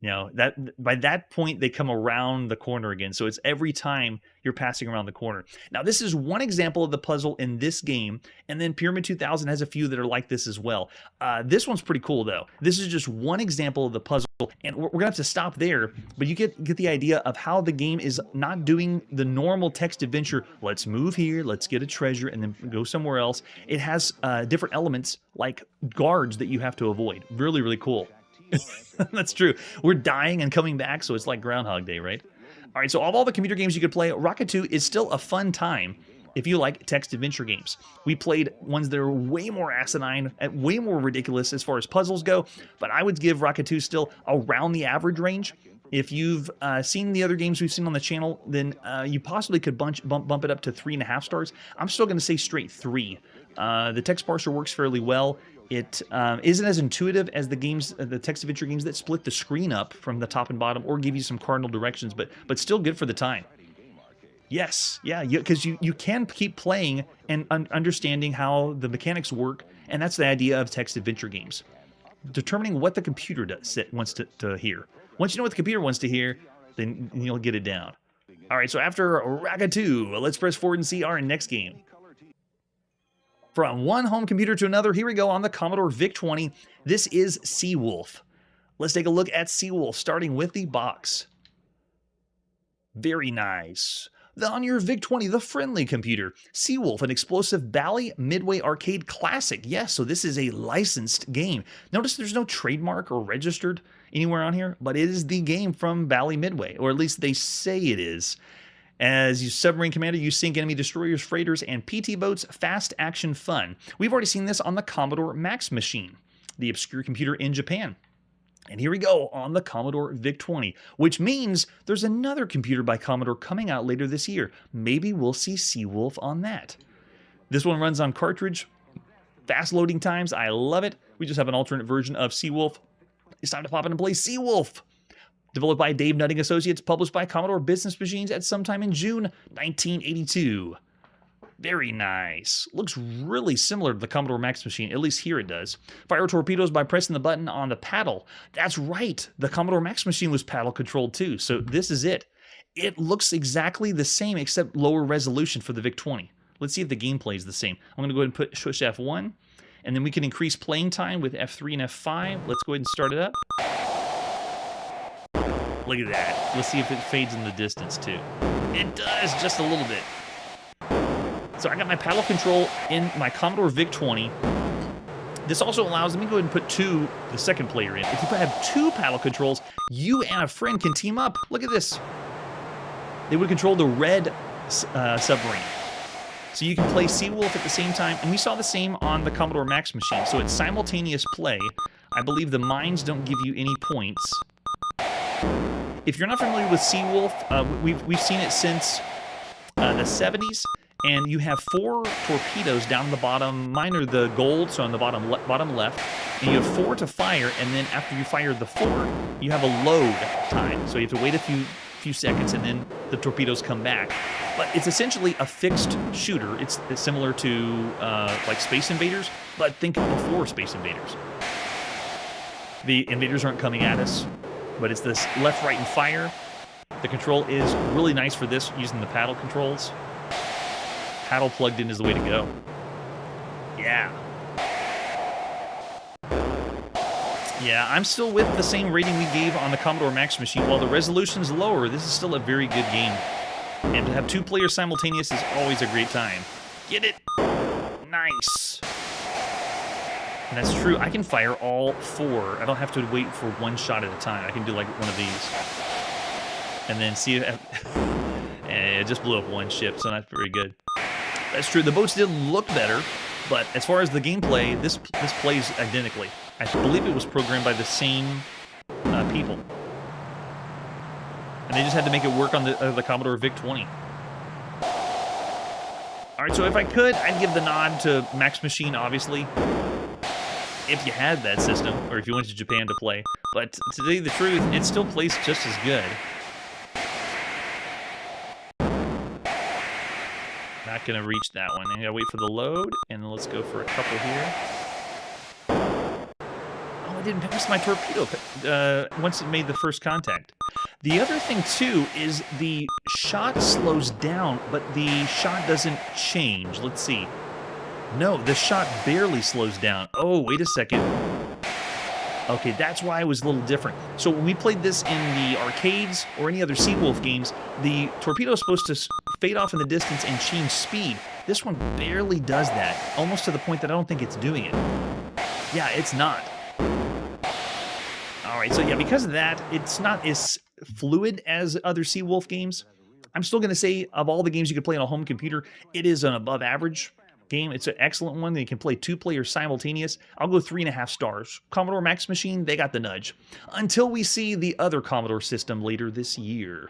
Now, by that point, they come around the corner again. So it's every time you're passing around the corner. Now, this is one example of the puzzle in this game. And then Pyramid 2000 has a few that are like this as well. This one's pretty cool, though. This is just one example of the puzzle. And we're going to have to stop there. But you get the idea of how the game is not doing the normal text adventure. Let's move here. Let's get a treasure and then go somewhere else. It has different elements like guards that you have to avoid. Really, really cool. That's true. We're dying and coming back, so it's like Groundhog Day, right? All right, so of all the computer games you could play, Raaka-Tu is still a fun time if you like text adventure games. We played ones that are way more asinine, and way more ridiculous as far as puzzles go, but I would give Raaka-Tu still around the average range. If you've seen the other games we've seen on the channel, then you possibly could bump it up to 3.5 stars. I'm still going to say straight 3. The text parser works fairly well. It isn't as intuitive as the games, the text adventure games that split the screen up from the top and bottom or give you some cardinal directions, but still good for the time. Yes, yeah, because you can keep playing and understanding how the mechanics work, and that's the idea of text adventure games. Determining what the computer wants to hear. Once you know what the computer wants to hear, then you'll get it down. All right, so after Raaka-Tu, let's press forward and see our next game. From one home computer to another, here we go on the Commodore VIC-20. This is Seawolf. Let's take a look at Seawolf, starting with the box. Very nice. On your VIC-20, the friendly computer. Seawolf, an explosive Bally Midway arcade classic. Yes, so this is a licensed game. Notice there's no trademark or registered anywhere on here, but it is the game from Bally Midway, or at least they say it is. As you submarine commander, you sink enemy destroyers, freighters, and PT boats. Fast action fun. We've already seen this on the Commodore Max machine, the obscure computer in Japan. And here we go on the Commodore VIC-20, which means there's another computer by Commodore coming out later this year. Maybe we'll see Seawolf on that. This one runs on cartridge. Fast loading times. I love it. We just have an alternate version of Seawolf. It's time to pop in and play Seawolf. Developed by Dave Nutting Associates, published by Commodore Business Machines at sometime in June 1982. Very nice. Looks really similar to the Commodore Max machine, at least here it does. Fire torpedoes by pressing the button on the paddle. That's right, the Commodore Max machine was paddle controlled too, so this is it. It looks exactly the same except lower resolution for the VIC-20. Let's see if the gameplay is the same. I'm going to go ahead and push F1, and then we can increase playing time with F3 and F5. Let's go ahead and start it up. Look at that. Let's see if it fades in the distance too. It does, just a little bit. So I got my paddle control in my Commodore VIC-20. This also allows, let me go ahead and put the second player in. If you have 2 paddle controls, you and a friend can team up. Look at this. They would control the red submarine. So you can play Seawolf at the same time, and we saw the same on the Commodore Max machine. So it's simultaneous play. I believe the mines don't give you any points. If you're not familiar with Seawolf, we've seen it since the 70s, and you have 4 torpedoes down the bottom. Mine are the gold, so on the bottom left, and you have 4 to fire, and then after you fire the 4, you have a load time. So you have to wait a few seconds, and then the torpedoes come back. But it's essentially a fixed shooter. It's similar to like Space Invaders, but think before Space Invaders. The invaders aren't coming at us, but it's this left, right, and fire. The control is really nice for this, using the paddle controls. Paddle plugged in is the way to go. Yeah. Yeah, I'm still with the same rating we gave on the Commodore Max machine. While the resolution's lower, this is still a very good game. And to have 2 players simultaneous is always a great time. Get it? Nice. And that's true. I can fire all 4. I don't have to wait for 1 shot at a time. I can do like one of these. And then see if... and it just blew up 1 ship, so not very good. That's true. The boats did look better, but as far as the gameplay, this plays identically. I believe it was programmed by the same people. And they just had to make it work on the Commodore VIC-20. Alright, so if I could, I'd give the nod to Max Machine, obviously. If you had that system, or if you went to Japan to play. But to tell you the truth, it still plays just as good. Not gonna reach that one. I gotta wait for the load, and let's go for a couple here. Oh, I didn't pass my torpedo once it made the first contact. The other thing, too, is the shot slows down, but the shot doesn't change. Let's see. No, the shot barely slows down. Oh, wait a second. Okay, that's why it was a little different. So when we played this in the arcades or any other Seawolf games, the torpedo is supposed to fade off in the distance and change speed. This one barely does that, almost to the point that I don't think it's doing it. Yeah, it's not. Alright, so yeah, because of that, it's not as fluid as other Seawolf games. I'm still going to say, of all the games you could play on a home computer, it is an above average game. It's an excellent one. They can play 2 players simultaneous. I'll go 3.5 stars. Commodore Max Machine, they got the nudge. Until we see the other Commodore system later this year.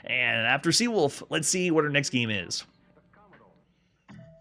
And after Seawolf, let's see what our next game is.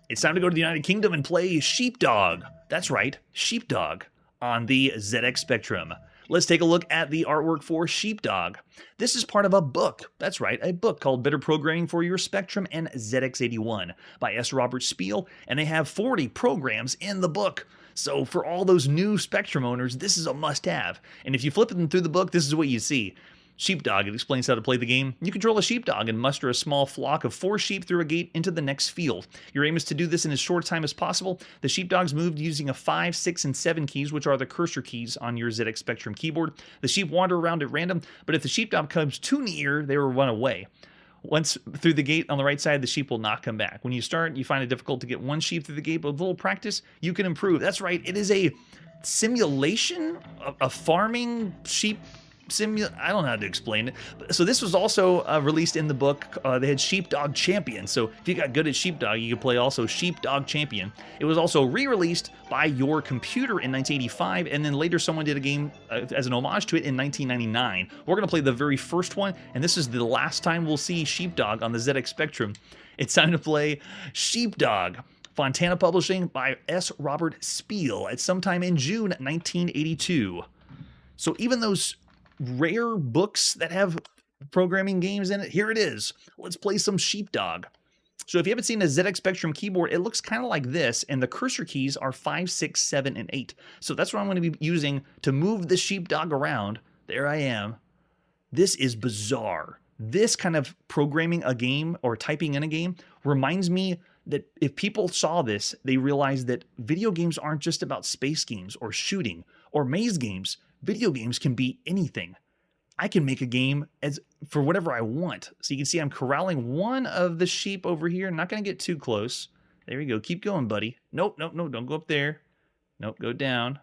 It's time to go to the United Kingdom and play Sheepdog. That's right, Sheepdog on the ZX Spectrum. Let's take a look at the artwork for Sheepdog. This is part of a book. That's right, a book called Better Programming for Your Spectrum and ZX81 by S. Robert Spiel, and they have 40 programs in the book. So for all those new Spectrum owners, this is a must-have. And if you flip them through the book, this is what you see. Sheepdog, it explains how to play the game. You control a sheepdog and muster a small flock of 4 sheep through a gate into the next field. Your aim is to do this in as short time as possible. The sheepdogs moved using a 5, 6, and 7 keys, which are the cursor keys on your ZX Spectrum keyboard. The sheep wander around at random, but if the sheepdog comes too near, they will run away. Once through the gate on the right side, the sheep will not come back. When you start, you find it difficult to get 1 sheep through the gate, but with a little practice, you can improve. That's right, it is a simulation, a farming sheep I don't know how to explain it. So this was also released in the book. They had Sheepdog Champion. So if you got good at Sheepdog, you could play also Sheepdog Champion. It was also re-released by Your Computer in 1985, and then later someone did a game as an homage to it in 1999. We're going to play the very first one, and this is the last time we'll see Sheepdog on the ZX Spectrum. It's time to play Sheepdog. Fontana Publishing by S. Robert Spiel at sometime in June 1982. So even those rare books that have programming games in it, here it is. Let's play some Sheepdog. So if you haven't seen a ZX Spectrum keyboard, it looks kind of like this, and the cursor keys are 5, 6, 7, and 8. So that's what I'm going to be using to move the Sheepdog around. There I am. This is bizarre. This kind of programming a game or typing in a game reminds me that if people saw this, they realize that video games aren't just about space games or shooting or maze games. Video games can be anything. I can make a game for whatever I want. So you can see I'm corralling one of the sheep over here. I'm not going to get too close. There we go. Keep going, buddy. Nope, nope, nope. Don't go up there. Nope, go down.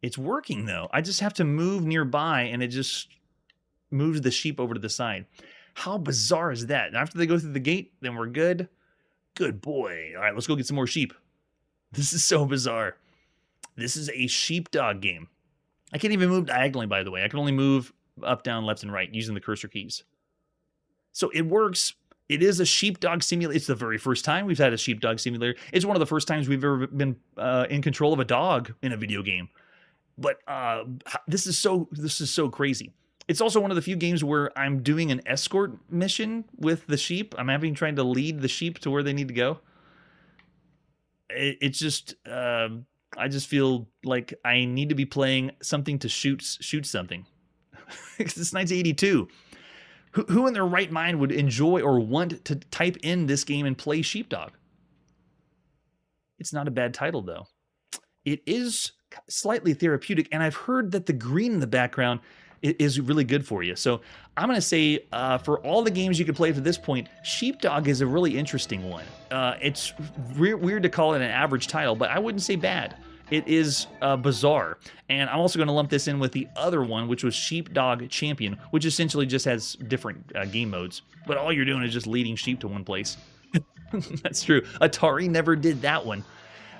It's working, though. I just have to move nearby, and it just moves the sheep over to the side. How bizarre is that? And after they go through the gate, then we're good. Good boy. All right, let's go get some more sheep. This is so bizarre. This is a Sheepdog game. I can't even move diagonally, by the way. I can only move up, down, left, and right using the cursor keys. So it works. It is a Sheepdog simulator. It's the very first time we've had a Sheepdog simulator. It's one of the first times we've ever been in control of a dog in a video game. But this is so crazy. It's also one of the few games where I'm doing an escort mission with the sheep. I'm trying to lead the sheep to where they need to go. It's just... I just feel like I need to be playing something to shoot something. It's 1982. Who in their right mind would enjoy or want to type in this game and play Sheepdog? It's not a bad title, though. It is slightly therapeutic, and I've heard that the green in the background is really good for you. So I'm going to say for all the games you can play to this point, Sheepdog is a really interesting one. It's weird to call it an average title, but I wouldn't say bad. It is bizarre. And I'm also going to lump this in with the other one, which was Sheepdog Champion, which essentially just has different game modes. But all you're doing is just leading sheep to one place. That's true. Atari never did that one.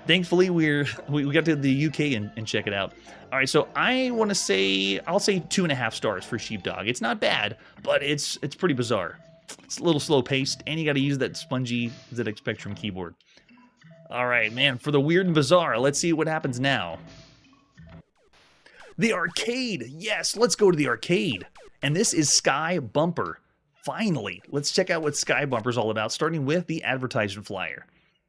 Thankfully, we got to the UK and check it out. All right, so I want to say, I'll say 2.5 stars for Sheepdog. It's not bad, but it's pretty bizarre. It's a little slow paced, and you got to use that spongy ZX Spectrum keyboard. All right, man, for the weird and bizarre, let's see what happens now. The arcade. Yes, let's go to the arcade. And this is Sky Bumper. Finally, let's check out what Sky Bumper is all about, starting with the advertisement flyer.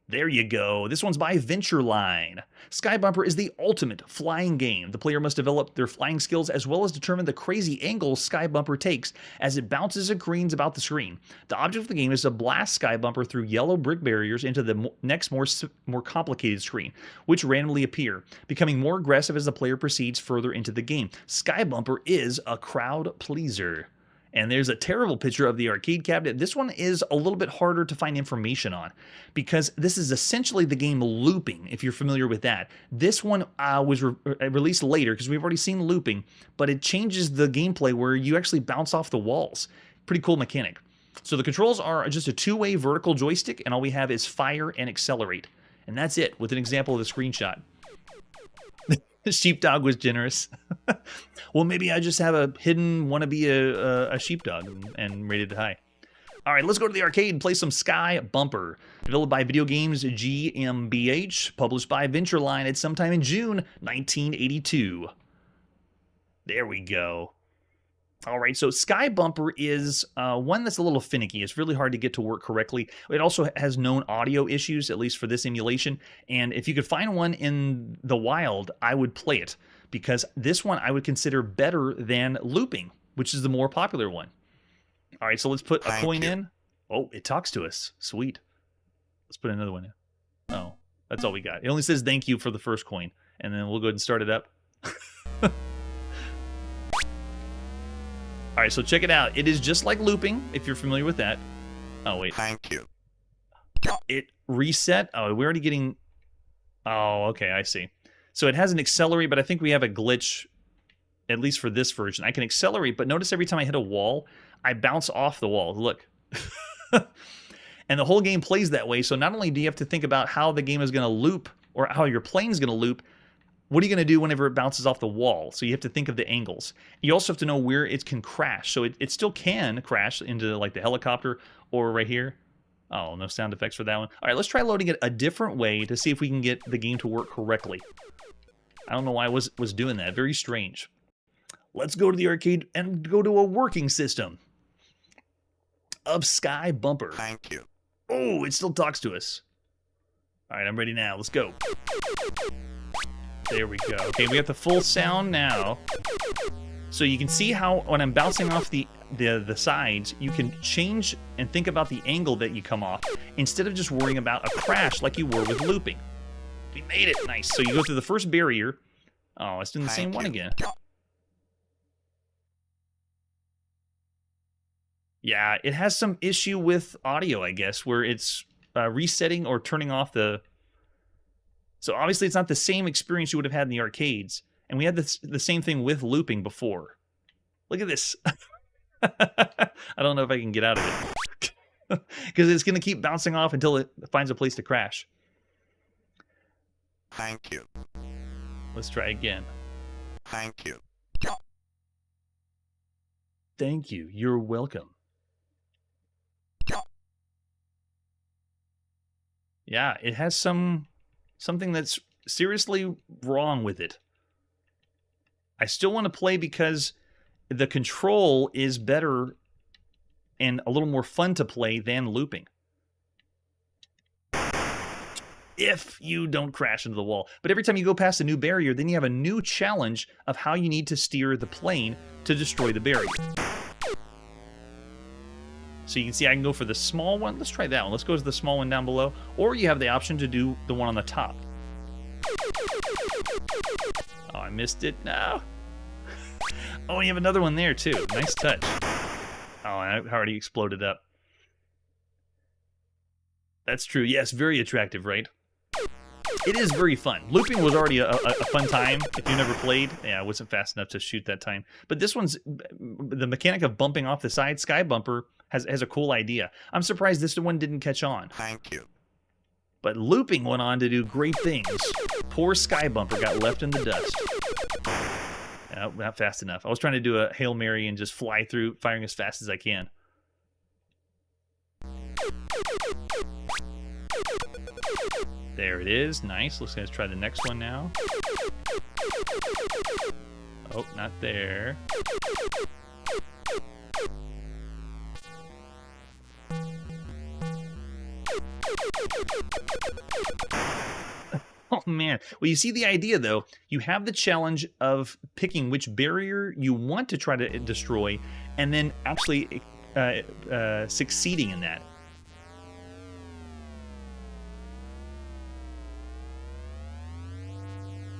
There you go. This one's by Ventureline. Sky Bumper is the ultimate flying game. The player must develop their flying skills as well as determine the crazy angles Sky Bumper takes as it bounces and careens about the screen. The object of the game is to blast Sky Bumper through yellow brick barriers into the next more complicated screen, which randomly appear, becoming more aggressive as the player proceeds further into the game. Sky Bumper is a crowd pleaser. And there's a terrible picture of the arcade cabinet. This one is a little bit harder to find information on because this is essentially the game Looping, if you're familiar with that. This one was released later because we've already seen Looping, but it changes the gameplay where you actually bounce off the walls. Pretty cool mechanic. So the controls are just a two-way vertical joystick, and all we have is fire and accelerate. And that's it, with an example of the screenshot. Sheepdog was generous. Well, maybe I just have a hidden want to be a sheepdog and rated high. All right, let's go to the arcade and play some Sky Bumper. Developed by Video Games GmbH, published by Ventureline at sometime in June 1982. There we go. All right, so Sky Bumper is one that's a little finicky. It's really hard to get to work correctly. It also has known audio issues, at least for this emulation. And if you could find one in the wild, I would play it, because this one I would consider better than Looping, which is the more popular one. All right, so let's put a coin in. Oh, it talks to us. Sweet. Let's put another one in. Oh, that's all we got. It only says thank you for the first coin, and then we'll go ahead and start it up. All right, so check it out. It is just like Looping, if you're familiar with that. Oh, wait. Thank you. It reset. Oh, we're already getting... Oh, okay, I see. So it has an accelerate, but I think we have a glitch, at least for this version. I can accelerate, but notice every time I hit a wall, I bounce off the wall. Look. And the whole game plays that way, so not only do you have to think about how the game is going to loop, or how your plane's going to loop, what are you going to do whenever it bounces off the wall? So you have to think of the angles. You also have to know where it can crash. So it still can crash into like the helicopter or right here. Oh, no sound effects for that one. All right, let's try loading it a different way to see if we can get the game to work correctly. I don't know why I was doing that. Very strange. Let's go to the arcade and go to a working system of Sky Bumper. Thank you. Oh, it still talks to us. All right, I'm ready now. Let's go. There we go. Okay, we got the full sound now. So you can see how when I'm bouncing off the sides, you can change and think about the angle that you come off instead of just worrying about a crash like you were with Looping. We made it. Nice. So you go through the first barrier. Oh, it's doing the same one again. Yeah, it has some issue with audio, I guess, where it's resetting or turning off the... So obviously it's not the same experience you would have had in the arcades. And we had the same thing with Looping before. Look at this. I don't know if I can get out of it. Because it's going to keep bouncing off until it finds a place to crash. Thank you. Let's try again. Thank you. Thank you. You're welcome. Yeah, it has something that's seriously wrong with it. I still want to play because the control is better and a little more fun to play than Looping. If you don't crash into the wall. But every time you go past a new barrier, then you have a new challenge of how you need to steer the plane to destroy the barrier. So you can see I can go for the small one. Let's try that one. Let's go to the small one down below. Or you have the option to do the one on the top. Oh, I missed it. No. Oh, you have another one there, too. Nice touch. Oh, I already exploded up. That's true. Yes, very attractive, right? It is very fun. Looping was already a fun time. If you never played, yeah, I wasn't fast enough to shoot that time. But this one's, the mechanic of bumping off the side, Sky Bumper, has a cool idea. I'm surprised this one didn't catch on. Thank you. But Looping went on to do great things. Poor Sky Bumper got left in the dust. No, not fast enough. I was trying to do a Hail Mary and just fly through, firing as fast as I can. There it is. Nice. Let's try the next one now. Oh, not there. Oh, man. Well, you see the idea, though. You have the challenge of picking which barrier you want to try to destroy and then actually succeeding in that.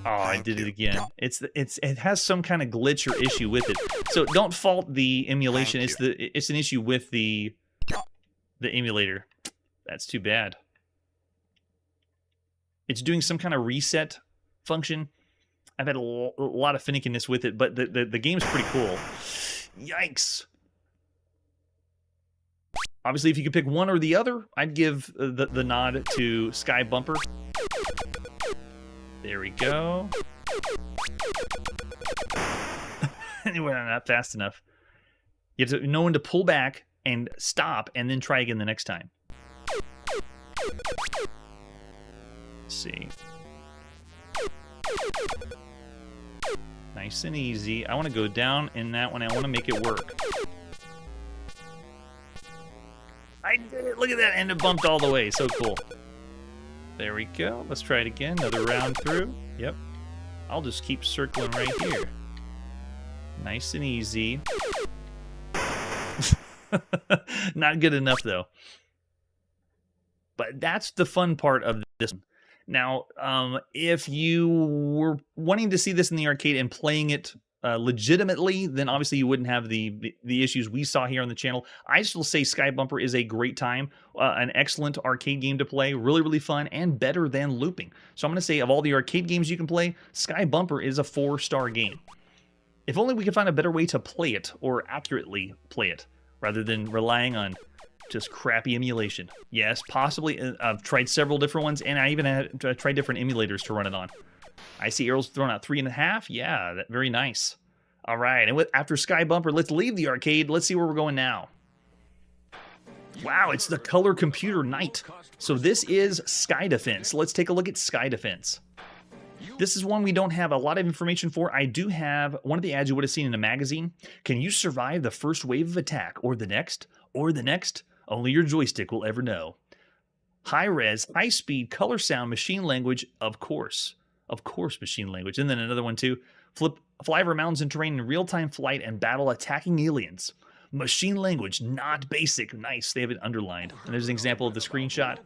Oh, I did it again. It has some kind of glitch or issue with it. So don't fault the emulation. It's an issue with the emulator. That's too bad. It's doing some kind of reset function. I've had a lot of finickiness with it, but the game's pretty cool. Yikes. Obviously, if you could pick one or the other, I'd give the nod to Sky Bumper. There we go. Anyway, not fast enough. You have to know when to pull back and stop, and then try again the next time. Let's see. Nice and easy. I want to go down in that one. I want to make it work. I did it. Look at that. And it bumped all the way. So cool. There we go. Let's try it again. Another round through. Yep. I'll just keep circling right here. Nice and easy. Not good enough, though. But that's the fun part of this one. Now, if you were wanting to see this in the arcade and playing it legitimately, then obviously you wouldn't have the issues we saw here on the channel. I still say Sky Bumper is a great time, an excellent arcade game to play, really, really fun, and better than Looping. So I'm going to say of all the arcade games you can play, Sky Bumper is a 4-star game. If only we could find a better way to play it, or accurately play it, rather than relying on just crappy emulation. Yes, possibly. I've tried several different ones, and I even had tried different emulators to run it on. I see Arrow's throwing out 3.5. Yeah, very nice. All right, and after Sky Bumper, let's leave the arcade. Let's see where we're going now. Wow, it's the Color Computer Night. So this is Sky Defense. Let's take a look at Sky Defense. This is one we don't have a lot of information for. I do have one of the ads you would have seen in a magazine. Can you survive the first wave of attack, or the next, or the next? Only your joystick will ever know. High-res, high-speed, color sound, machine language, of course. Of course, machine language. And then another one, too. Fly over mountains and terrain in real-time flight and battle attacking aliens. Machine language, not basic. Nice, they have it underlined. And there's an example of the screenshot.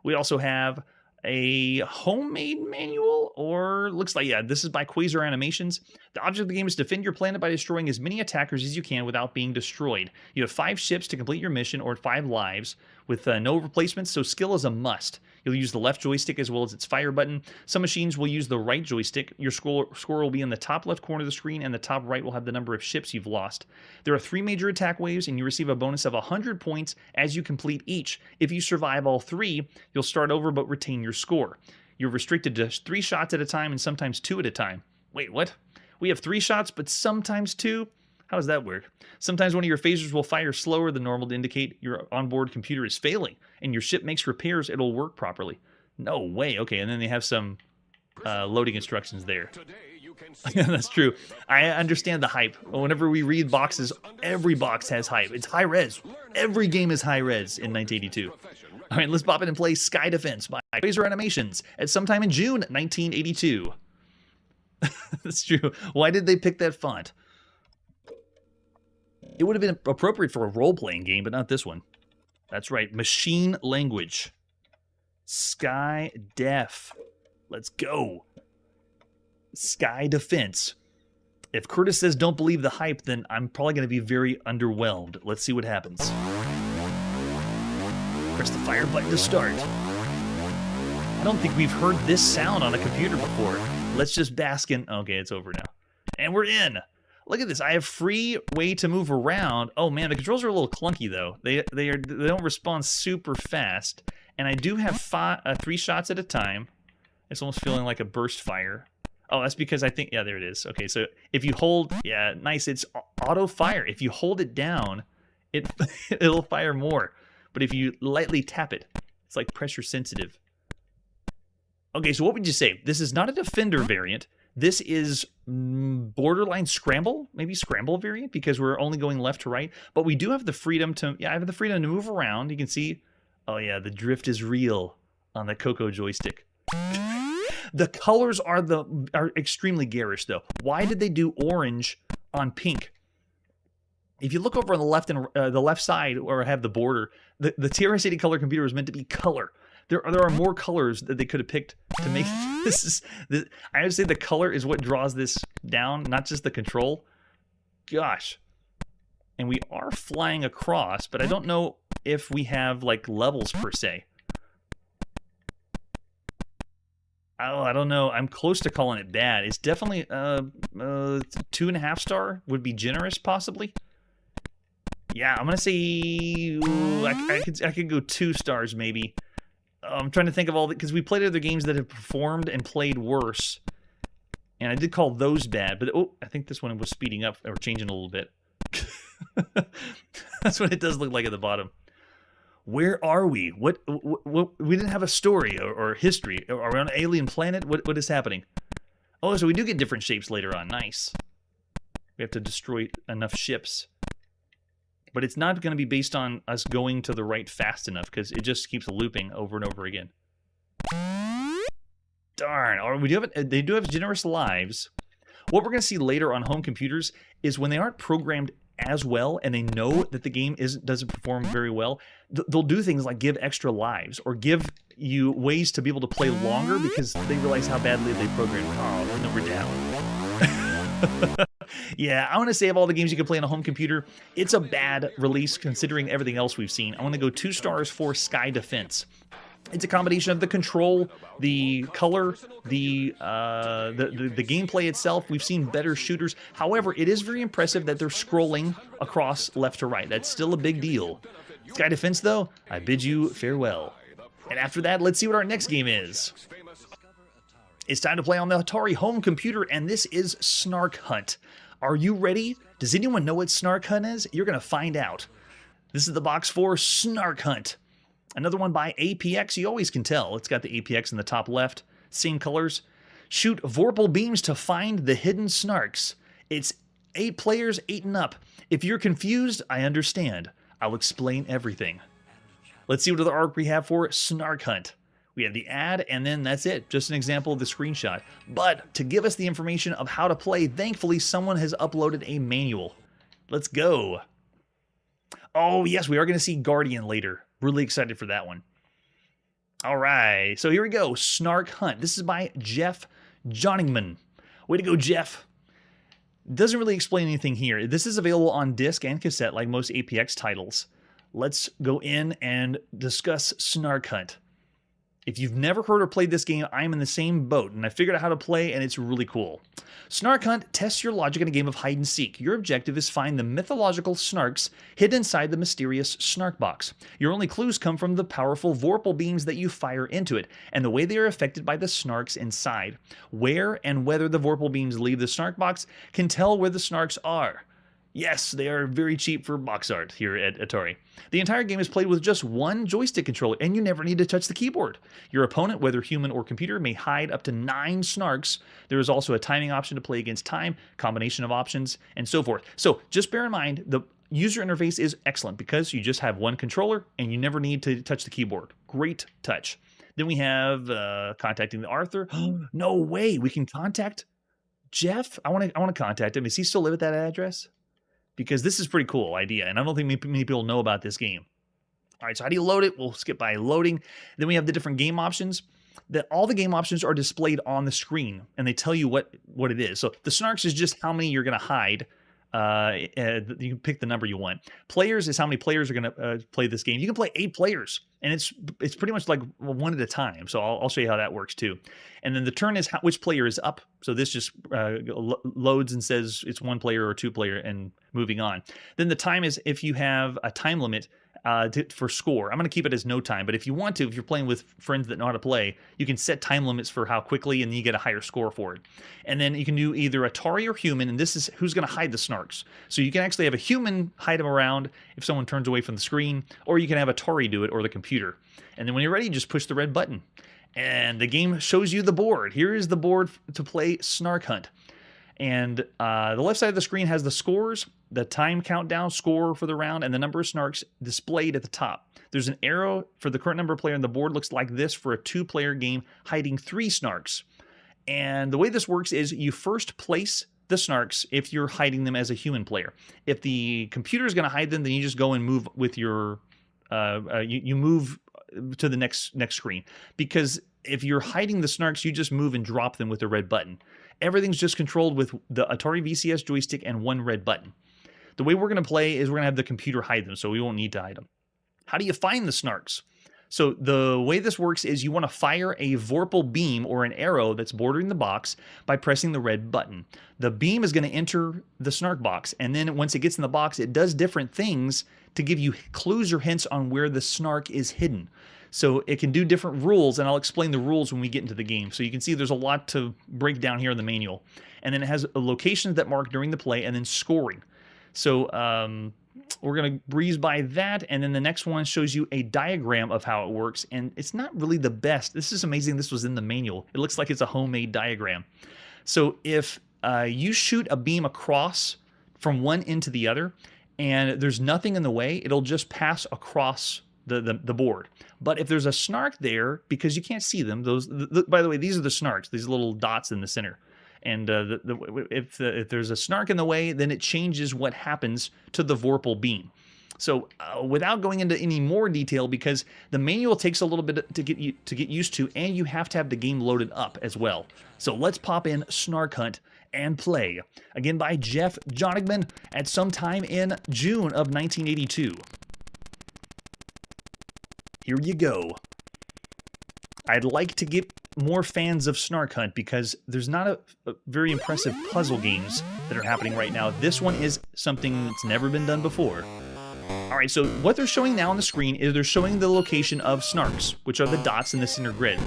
We also have a homemade manual, or looks like, yeah, this is by Quasar Animations. The object of the game is defend your planet by destroying as many attackers as you can without being destroyed. You have 5 ships to complete your mission, or 5 lives, with no replacements, so skill is a must. You'll use the left joystick as well as its fire button. Some machines will use the right joystick. Your score will be in the top left corner of the screen, and the top right will have the number of ships you've lost. There are 3 major attack waves, and you receive a bonus of 100 points as you complete each. If you survive all 3, you'll start over but retain your score. You're restricted to 3 shots at a time and sometimes 2 at a time. Wait, what? We have 3 shots, but sometimes 2? How does that work? Sometimes one of your phasers will fire slower than normal to indicate your onboard computer is failing, and your ship makes repairs, it'll work properly. No way. Okay, and then they have some loading instructions there. That's true. I understand the hype. Whenever we read boxes, every box has hype. It's high res. Every game is high res in 1982. All right, let's pop in and play Sky Defense by Quasar Animations at sometime in June 1982. That's true. Why did they pick that font? It would have been appropriate for a role-playing game, but not this one. That's right, machine language. Sky Def. Let's go. Sky Defense. If Curtis says don't believe the hype, then I'm probably going to be very underwhelmed. Let's see what happens. Press the fire button to start. I don't think we've heard this sound on a computer before. Let's just bask in... Okay, it's over now. And we're in. Look at this. I have free way to move around. Oh, man, the controls are a little clunky, though. They don't respond super fast. And I do have 3 shots at a time. It's almost feeling like a burst fire. Oh, that's because I think... Yeah, there it is. Okay, so if you hold... Yeah, nice. It's auto fire. If you hold it down, it'll fire more. But if you lightly tap it, it's like pressure sensitive. Okay, so what would you say? This is not a Defender variant. This is borderline Scramble, maybe Scramble variant, because we're only going left to right. But we do have the freedom to... Yeah, I have the freedom to move around. You can see... Oh, yeah, the drift is real on the Coco joystick. The colors are extremely garish, though. Why did they do orange on pink? If you look over on the left and the left side, where I have the border, the TRS-80 color computer was meant to be color. There are more colors that they could have picked to make this. I would say the color is what draws this down, not just the control. Gosh. And we are flying across, but I don't know if we have like levels per se. Oh, I don't know. I'm close to calling it bad. It's definitely 2.5 star would be generous, possibly. Yeah, I'm gonna say I could go 2 stars maybe. I'm trying to think of all the, because we played other games that have performed and played worse, and I did call those bad. But oh, I think this one was speeding up or changing a little bit. That's what it does look like at the bottom. Where are we? What we didn't have a story or history. Are we on an alien planet? What is happening? Oh, so we do get different shapes later on. Nice. We have to destroy enough ships. But it's not going to be based on us going to the right fast enough, because it just keeps looping over and over again. Darn. Or they do have generous lives. What we're going to see later on home computers is when they aren't programmed as well and they know that the game doesn't perform very well, they'll do things like give extra lives or give you ways to be able to play longer because they realize how badly they programmed. Oh, no, we're down. Yeah, I want to say of all the games you can play on a home computer, it's a bad release considering everything else we've seen. I want to go 2 stars for Sky Defense. It's a combination of the control, the color, the gameplay itself. We've seen better shooters. However, it is very impressive that they're scrolling across left to right. That's still a big deal. Sky Defense, though, I bid you farewell. And after that, let's see what our next game is. It's time to play on the Atari home computer, and this is Snark Hunt. Are you ready? Does anyone know what Snark Hunt is? You're going to find out. This is the box for Snark Hunt. Another one by APX. You always can tell. It's got the APX in the top left. Same colors. Shoot Vorpal beams to find the hidden snarks. It's 8 players, 8 and up. If you're confused, I understand. I'll explain everything. Let's see what other art we have for Snark Hunt. We have the ad, and then that's it. Just an example of the screenshot. But to give us the information of how to play, thankfully someone has uploaded a manual. Let's go. Oh, yes, we are going to see Guardian later. Really excited for that one. All right, so here we go. Snark Hunt. This is by Jeff Joningman. Way to go, Jeff. Doesn't really explain anything here. This is available on disc and cassette like most APX titles. Let's go in and discuss Snark Hunt. If you've never heard or played this game, I'm in the same boat, and I figured out how to play, and it's really cool. Snark Hunt tests your logic in a game of hide and seek. Your objective is find the mythological snarks hidden inside the mysterious snark box. Your only clues come from the powerful Vorpal beams that you fire into it, and the way they are affected by the snarks inside. Where and whether the Vorpal beams leave the snark box can tell where the snarks are. Yes, they are very cheap for box art here at Atari. The entire game is played with just one joystick controller, and you never need to touch the keyboard. Your opponent, whether human or computer, may hide up to 9 snarks. There is also a timing option to play against time, combination of options, and so forth. So just bear in mind, the user interface is excellent because you just have one controller, and you never need to touch the keyboard. Great touch. Then we have contacting the Arthur. No way, we can contact Jeff? I want to contact him. Does he still live at that address? Because this is a pretty cool idea, and I don't think many people know about this game. All right, so how do you load it? We'll skip by loading. Then we have the different game options. that all the game options are displayed on the screen, and they tell you what it is. So the snarks is just how many you're going to hide. You can pick the number you want. Players is how many players are going to play this game. You can play 8 players, and it's pretty much like one at a time. So I'll show you how that works too. And then the turn is which player is up. So this just loads and says it's 1 player or 2 player and moving on. Then the time is if you have a time limit for score. I'm going to keep it as no time, but if you want to, if you're playing with friends that know how to play, you can set time limits for how quickly, and then you get a higher score for it. And then you can do either Atari or human, and this is who's going to hide the snarks. So you can actually have a human hide them around if someone turns away from the screen, or you can have Atari do it, or the computer. And then when you're ready, you just push the red button. And the game shows you the board. Here is the board to play Snark Hunt. And the left side of the screen has the scores, the time countdown score for the round, and the number of snarks displayed at the top. There's an arrow for the current number of players, and the board looks like this for a 2-player game hiding 3 snarks. And the way this works is you first place the snarks if you're hiding them as a human player. If the computer is going to hide them, then you just go and move with your you move to the next screen. Because if you're hiding the snarks, you just move and drop them with the red button. Everything's just controlled with the Atari VCS joystick and 1 red button. The way we're going to play is we're going to have the computer hide them, so we won't need to hide them. How do you find the snarks? So the way this works is you want to fire a vorpal beam or an arrow that's bordering the box by pressing the red button. The beam is going to enter the snark box, and then once it gets in the box, it does different things to give you clues or hints on where the snark is hidden. So it can do different rules, and I'll explain the rules when we get into the game. So you can see there's a lot to break down here in the manual. And then it has locations that mark during the play, and then scoring. So we're going to breeze by that, and then the next one shows you a diagram of how it works, and it's not really the best. This is amazing this was in the manual. It looks like it's a homemade diagram. So if you shoot a beam across from one end to the other, and there's nothing in the way, it'll just pass across the board. But if there's a snark there, because you can't see them, by the way, these are the snarks, these little dots in the center. And if there's a snark in the way, then it changes what happens to the vorpal beam. So without going into any more detail, because the manual takes a little bit to get used to, and you have to have the game loaded up as well. So let's pop in Snark Hunt and play. Again by Jeff Jonigman at some time in June of 1982. Here you go. I'd like to get more fans of Snark Hunt because there's not a very impressive puzzle games that are happening right now. This one is something that's never been done before. All right, so what they're showing now on the screen is they're showing the location of snarks, which are the dots in the center grid.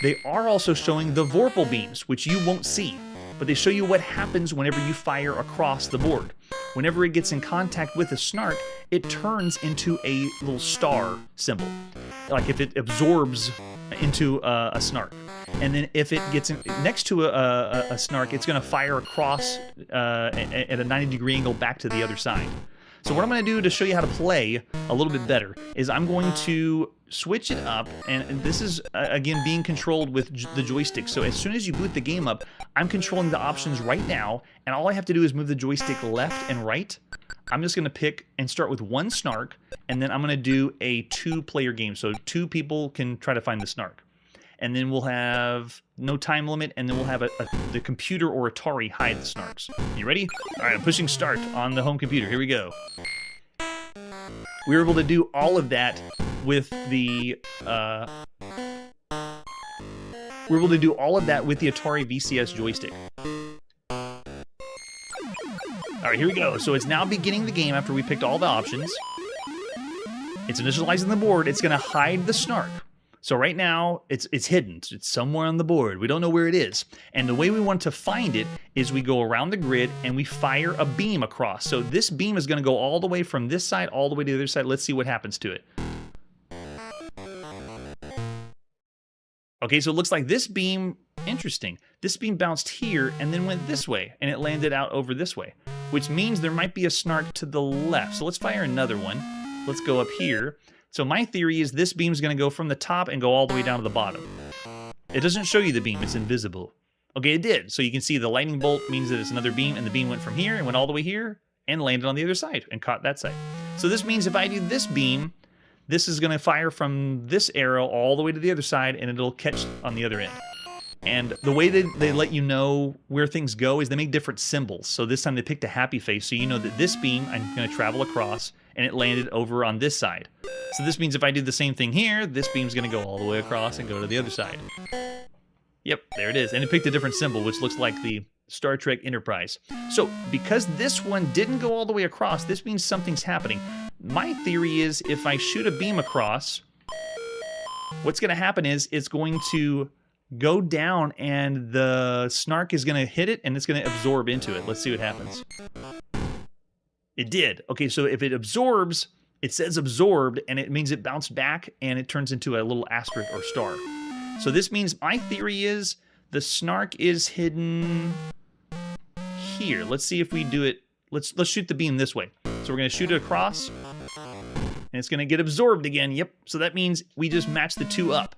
They are also showing the vorpal beams, which you won't see, but they show you what happens whenever you fire across the board. Whenever it gets in contact with a snark, it turns into a little star symbol, like if it absorbs into a snark. And then if it gets next to a snark, it's going to fire across at a 90-degree angle back to the other side. So what I'm going to do to show you how to play a little bit better is I'm going to switch it up, and this is, again, being controlled with the joystick. So as soon as you boot the game up, I'm controlling the options right now, and all I have to do is move the joystick left and right. I'm just going to pick and start with 1 snark, and then I'm going to do a 2-player game, so 2 people can try to find the snark. And then we'll have no time limit, and then we'll have the computer or Atari hide the snarks. You ready? All right, I'm pushing start on the home computer. Here we go. We were able to do all of that with the Atari VCS joystick. All right, here we go. So it's now beginning the game after we picked all the options. It's initializing the board. It's going to hide the snark. So right now, it's hidden. It's somewhere on the board. We don't know where it is. And the way we want to find it is we go around the grid and we fire a beam across. So this beam is going to go all the way from this side all the way to the other side. Let's see what happens to it. Okay, so it looks like this beam, interesting. This beam bounced here and then went this way, and it landed out over this way, which means there might be a snark to the left. So let's fire another one. Let's go up here. So my theory is this beam is going to go from the top and go all the way down to the bottom. It doesn't show you the beam, it's invisible. Okay, it did. So you can see the lightning bolt means that it's another beam, and the beam went from here and went all the way here and landed on the other side and caught that side. So this means if I do this beam, this is going to fire from this arrow all the way to the other side, and it'll catch on the other end. And the way they let you know where things go is they make different symbols. So this time they picked a happy face, so you know that this beam, I'm going to travel across, and it landed over on this side. So this means if I do the same thing here, this beam's going to go all the way across and go to the other side. Yep, there it is. And it picked a different symbol, which looks like the Star Trek Enterprise. So because this one didn't go all the way across, this means something's happening. My theory is if I shoot a beam across, what's going to happen is it's going to go down and the snark is going to hit it and it's going to absorb into it. Let's see what happens. It did. Okay, so if it absorbs, it says absorbed, and it means it bounced back and it turns into a little asterisk or star. So this means my theory is the snark is hidden here. Let's see if we do it. Let's shoot the beam this way. So we're going to shoot it across, and it's going to get absorbed again. Yep. So that means we just match the two up.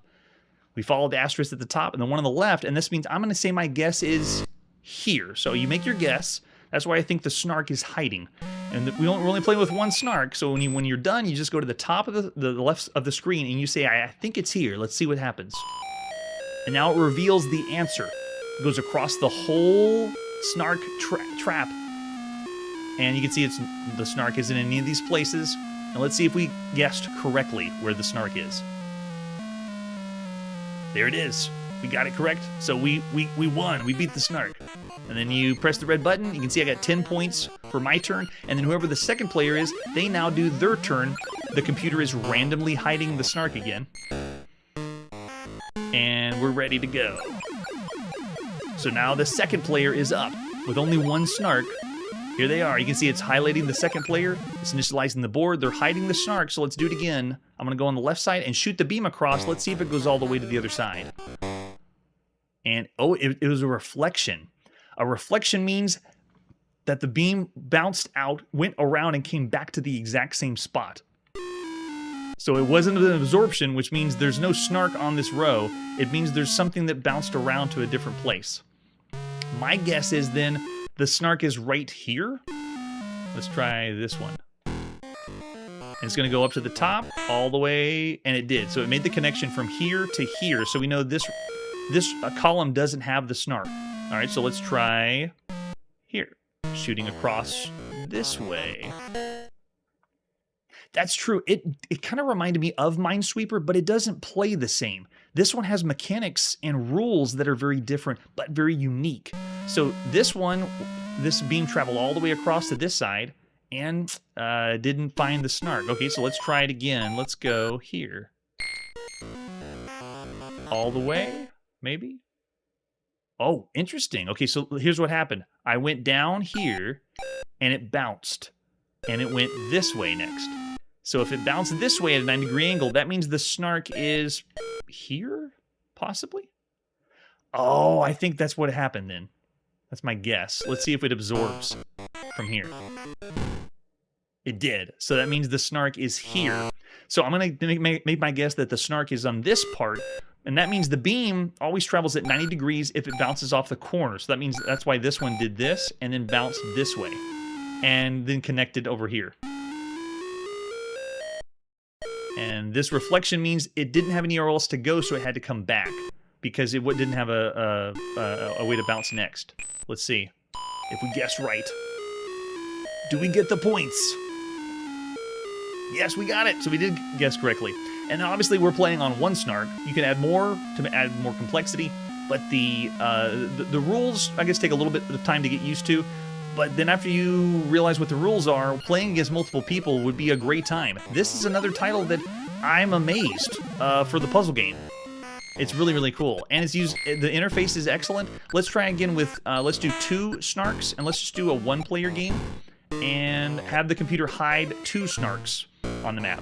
We follow the asterisk at the top and the one on the left, and this means I'm going to say my guess is here. So you make your guess. That's why I think the snark is hiding. And we're only playing with one snark, so when you're done, you just go to the top of the left of the screen, and you say, I think it's here. Let's see what happens. And now it reveals the answer. It goes across the whole snark trap. And you can see the snark isn't in any of these places. And let's see if we guessed correctly where the snark is. There it is. We got it correct. So we won. We beat the snark. And then you press the red button. You can see I got 10 points for my turn. And then whoever the second player is, they now do their turn. The computer is randomly hiding the snark again. And we're ready to go. So now the second player is up with only one snark. Here they are. You can see it's highlighting the second player. It's initializing the board. They're hiding the snark, so let's do it again. I'm going to go on the left side and shoot the beam across. Let's see if it goes all the way to the other side. And, oh, it was a reflection. A reflection means that the beam bounced out, went around, and came back to the exact same spot. So it wasn't an absorption, which means there's no snark on this row. It means there's something that bounced around to a different place. My guess is then the snark is right here. Let's try this one. And it's going to go up to the top all the way, and it did. So it made the connection from here to here. So we know this column doesn't have the snark. All right, so let's try here, shooting across this way. That's true. It kind of reminded me of Minesweeper, but it doesn't play the same. This one has mechanics and rules that are very different, but very unique. So this beam traveled all the way across to this side and didn't find the snark. Okay, so let's try it again. Let's go here. All the way, maybe? Oh, interesting. Okay, so here's what happened. I went down here, and it bounced. And it went this way next. So if it bounced this way at a 90-degree angle, that means the snark is here, possibly? Oh, I think that's what happened then. That's my guess. Let's see if it absorbs from here. It did. So that means the snark is here. So I'm going to make my guess that the snark is on this part, and that means the beam always travels at 90 degrees if it bounces off the corner. So that means that's why this one did this and then bounced this way and then connected over here. And this reflection means it didn't have anywhere else to go, so it had to come back because it didn't have a way to bounce next. Let's see if we guessed right. Do we get the points? Yes, we got it. So we did guess correctly. And obviously we're playing on one snark. You can add more to add more complexity, but the rules, I guess, take a little bit of time to get used to. But then after you realize what the rules are, playing against multiple people would be a great time. This is another title that I'm amazed for the puzzle game. It's really, really cool. And the interface is excellent. Let's try again with, let's do 2 snarks, and let's just do a 1-player game, and have the computer hide 2 snarks on the map.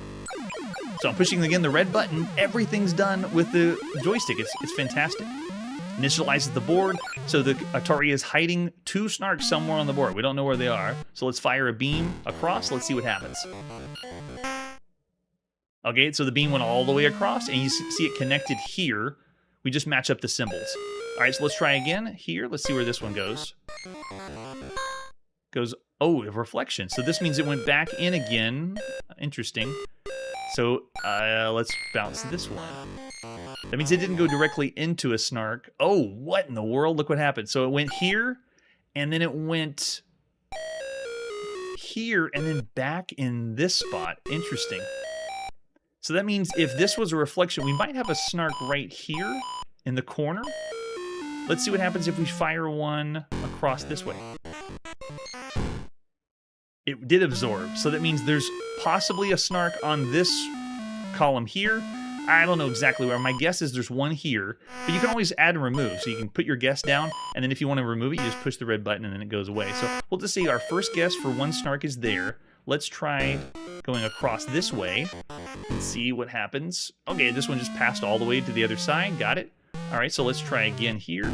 So I'm pushing, again, the red button. Everything's done with the joystick. It's fantastic. Initializes the board, so the Atari is hiding 2 snarks somewhere on the board. We don't know where they are. So let's fire a beam across. Let's see what happens. Okay, so the beam went all the way across, and you see it connected here. We just match up the symbols. All right, so let's try again here. Let's see where this one goes. Oh, a reflection. So this means it went back in again. Interesting. So let's bounce this one. That means it didn't go directly into a snark. Oh, what in the world? Look what happened. So it went here, and then it went here, and then back in this spot. Interesting. So that means if this was a reflection, we might have a snark right here in the corner. Let's see what happens if we fire one across this way. It did absorb, so that means there's possibly a snark on this column here. I don't know exactly where. My guess is there's one here, but you can always add and remove. So you can put your guess down, and then if you want to remove it, you just push the red button, and then it goes away. So we'll just see our first guess for one snark is there. Let's try going across this way and see what happens. Okay, this one just passed all the way to the other side. Got it. All right, so let's try again here.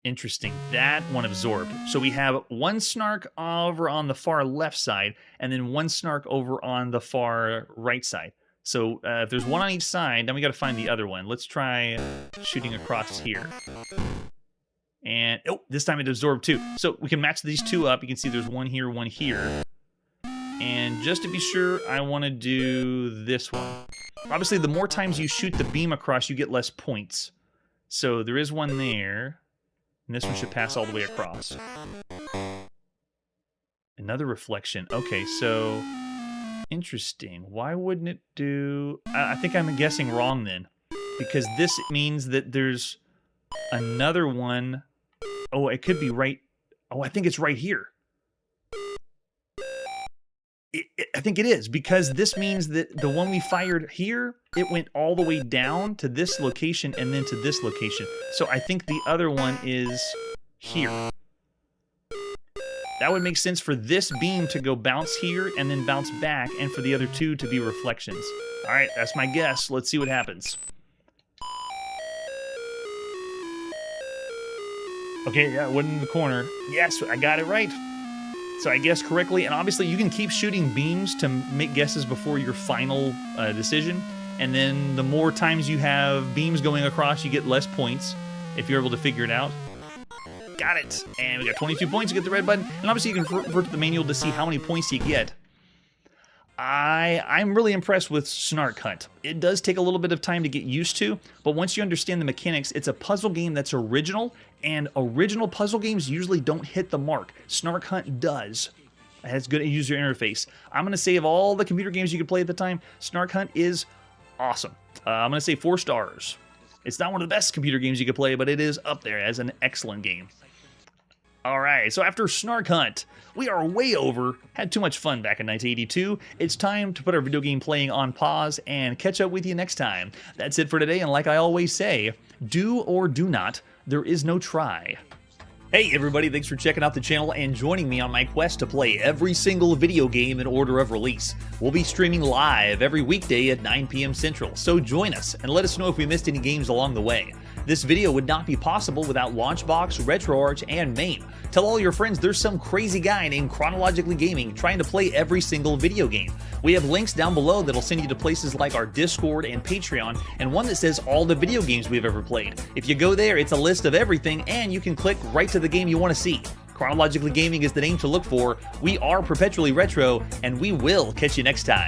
Interesting. That one absorbed. So we have one snark over on the far left side, and then one snark over on the far right side. So if there's one on each side, then we got to find the other one. Let's try shooting across here. And, oh, this time it absorbed too. So we can match these two up. You can see there's one here, one here. And just to be sure, I want to do this one. Obviously, the more times you shoot the beam across, you get less points. So there is one there. And this one should pass all the way across. Another reflection. Okay, so interesting. Why wouldn't it do... I think I'm guessing wrong then. Because this means that there's another one. Oh, it could be right... Oh, I think it's right here. I think it is, because this means that the one we fired here, it went all the way down to this location and then to this location. So I think the other one is here. That would make sense for this beam to go bounce here and then bounce back, and for the other two to be reflections. All right, that's my guess. Let's see what happens. Okay, yeah, it went in the corner. Yes, I got it right. So I guessed correctly, and obviously you can keep shooting beams to make guesses before your final decision, and then the more times you have beams going across, you get less points if you're able to figure it out. Got it! And we got 22 points to get the red button, and obviously you can revert to the manual to see how many points you get. I'm really impressed with Snark Hunt. It does take a little bit of time to get used to, but once you understand the mechanics, it's a puzzle game that's original, and original puzzle games usually don't hit the mark. Snark Hunt does. It has good user interface. I'm going to say of all the computer games you could play at the time, Snark Hunt is awesome. I'm going to say 4 stars. It's not one of the best computer games you could play, but it is up there as an excellent game. Alright, so after Snark Hunt, we are way over, had too much fun back in 1982. It's time to put our video game playing on pause and catch up with you next time. That's it for today, and like I always say, do or do not, there is no try. Hey everybody, thanks for checking out the channel and joining me on my quest to play every single video game in order of release. We'll be streaming live every weekday at 9 p.m. Central, so join us and let us know if we missed any games along the way. This video would not be possible without Launchbox, RetroArch, and MAME. Tell all your friends there's some crazy guy named Chronologically Gaming trying to play every single video game. We have links down below that'll send you to places like our Discord and Patreon, and one that says all the video games we've ever played. If you go there, it's a list of everything, and you can click right to the game you want to see. Chronologically Gaming is the name to look for. We are Perpetually Retro, and we will catch you next time.